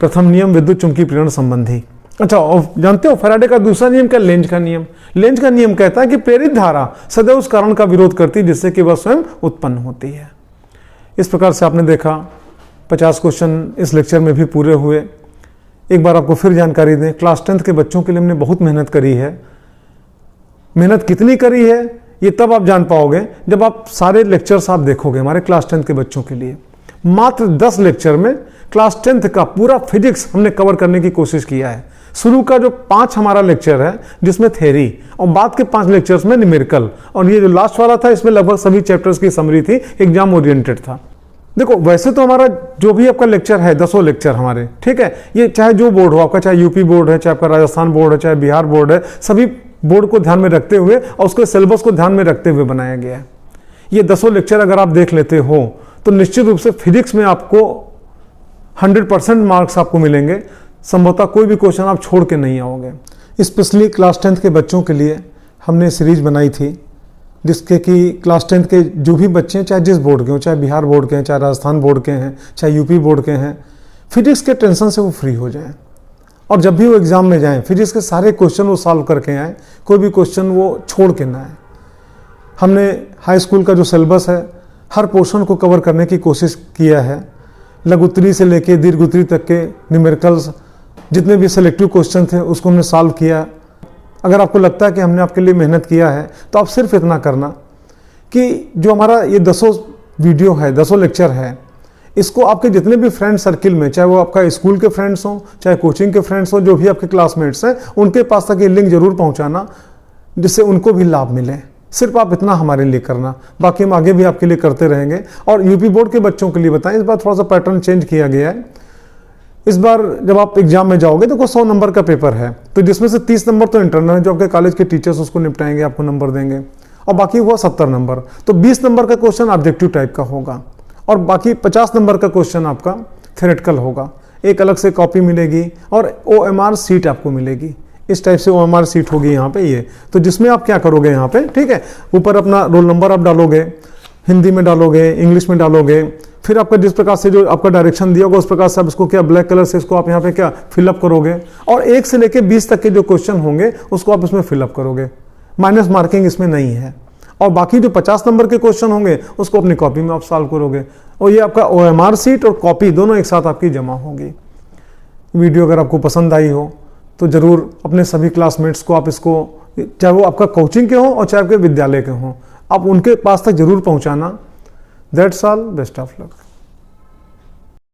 प्रथम नियम विद्युत चुंबकीय प्रेरण संबंधी। अच्छा, और जानते हो फैराडे का दूसरा नियम क्या, लेंज का नियम। लेंज का नियम कहता है कि प्रेरित धारा सदैव उस कारण का विरोध करती है जिससे कि वह स्वयं उत्पन्न होती है। इस प्रकार से आपने देखा 50 क्वेश्चन इस लेक्चर में भी पूरे हुए। एक बार आपको फिर जानकारी दें, क्लास 10th के बच्चों के लिए हमने बहुत मेहनत करी है। मेहनत कितनी करी है ये तब आप जान पाओगे जब आप सारे लेक्चर्स आप देखोगे हमारे क्लास 10th के बच्चों के लिए। मात्र 10 लेक्चर में क्लास 10th का पूरा फिजिक्स हमने कवर करने की कोशिश किया है। शुरू का जो 5 हमारा लेक्चर है जिसमें थ्योरी, और बाद के 5 लेक्चर्स में न्यूमेरिकल, और ये जो लास्ट वाला था इसमें लगभग सभी चैप्टर्स की समरी थी, एग्जाम ओरिएंटेड था। देखो वैसे तो हमारा जो भी आपका लेक्चर है 10 लेक्चर हमारे, ठीक है, ये चाहे जो बोर्ड हो आपका, चाहे यूपी बोर्ड है, चाहे आपका राजस्थान बोर्ड है, चाहे बिहार बोर्ड है, सभी बोर्ड को ध्यान में रखते हुए और उसके सिलेबस को ध्यान में रखते हुए बनाया गया है। ये 10 लेक्चर अगर आप देख लेते हो तो निश्चित रूप से फिजिक्स में आपको 100% मार्क्स आपको मिलेंगे। संभवतः कोई भी क्वेश्चन आप छोड़ के नहीं आओगे। स्पेशली क्लास 10th के बच्चों के लिए हमने सीरीज बनाई थी जिसके कि क्लास 10th के जो भी बच्चे हैं, चाहे जिस बोर्ड के हों, चाहे बिहार बोर्ड के हैं, चाहे राजस्थान बोर्ड के हैं, चाहे यूपी बोर्ड के हैं, फिजिक्स के टेंशन से वो फ्री हो जाएं और जब भी वो एग्जाम में जाएं फिजिक्स के सारे क्वेश्चन वो सॉल्व करके आएँ, कोई भी क्वेश्चन वो छोड़ के ना आए। हमने हाई स्कूल का जो सिलेबस है हर पोर्शन को कवर करने की कोशिश किया है, लघुत्तरी से लेके दीर्घोत्तरी तक के न्यूमेरिकल्स जितने भी सिलेक्टिव क्वेश्चन थे उसको हमने सॉल्व किया। अगर आपको लगता है कि हमने आपके लिए मेहनत किया है तो आप सिर्फ इतना करना कि जो हमारा ये 10 वीडियो है, 10 लेक्चर है, इसको आपके जितने भी फ्रेंड सर्किल में, चाहे वो आपका स्कूल के फ्रेंड्स हों, चाहे कोचिंग के फ्रेंड्स हों, जो भी आपके क्लासमेट्स हैं, उनके पास तक ये लिंक जरूर पहुंचाना जिससे उनको भी लाभ मिले। सिर्फ आप इतना हमारे लिए करना, बाकी हम आगे भी आपके लिए करते रहेंगे। और यूपी बोर्ड के बच्चों के लिए बताएं, इस बार थोड़ा सा पैटर्न चेंज किया गया है। इस बार जब आप एग्जाम में जाओगे तो 100 नंबर का पेपर है, तो जिसमें से 30 नंबर तो इंटरनल है, जो आपके कॉलेज के टीचर्स उसको निपटाएंगे, आपको नंबर देंगे, और बाकी हुआ 70 नंबर। तो 20 नंबर का क्वेश्चन ऑब्जेक्टिव टाइप का होगा और बाकी 50 नंबर का क्वेश्चन आपका थ्योरेटिकल होगा। एक अलग से कॉपी मिलेगी और OMR सीट आपको मिलेगी। इस टाइप से OMR सीट होगी यहाँ पे ये। तो जिसमें आप क्या करोगे यहाँ पे, ठीक है, ऊपर अपना रोल नंबर आप डालोगे, हिंदी में डालोगे, इंग्लिश में डालोगे, फिर आपका जिस प्रकार से जो आपका डायरेक्शन दिया होगा उस प्रकार से आप इसको क्या ब्लैक कलर से इसको आप यहाँ पे क्या फिलअप करोगे, और 1 से लेके 20 तक के जो क्वेश्चन होंगे उसको आप इसमें फिलअप करोगे। माइनस मार्किंग इसमें नहीं है। और बाकी जो 50 नंबर के क्वेश्चन होंगे उसको अपनी कॉपी में आप सॉल्व करोगे, और ये आपका OMR सीट और कॉपी दोनों एक साथ आपकी जमा होगी। वीडियो अगर आपको पसंद आई हो तो ज़रूर अपने सभी क्लासमेट्स को आप इसको, चाहे वो आपका कोचिंग के हों और चाहे आपके विद्यालय के हों, आप उनके पास तक जरूर पहुंचाना। That's all, best of luck.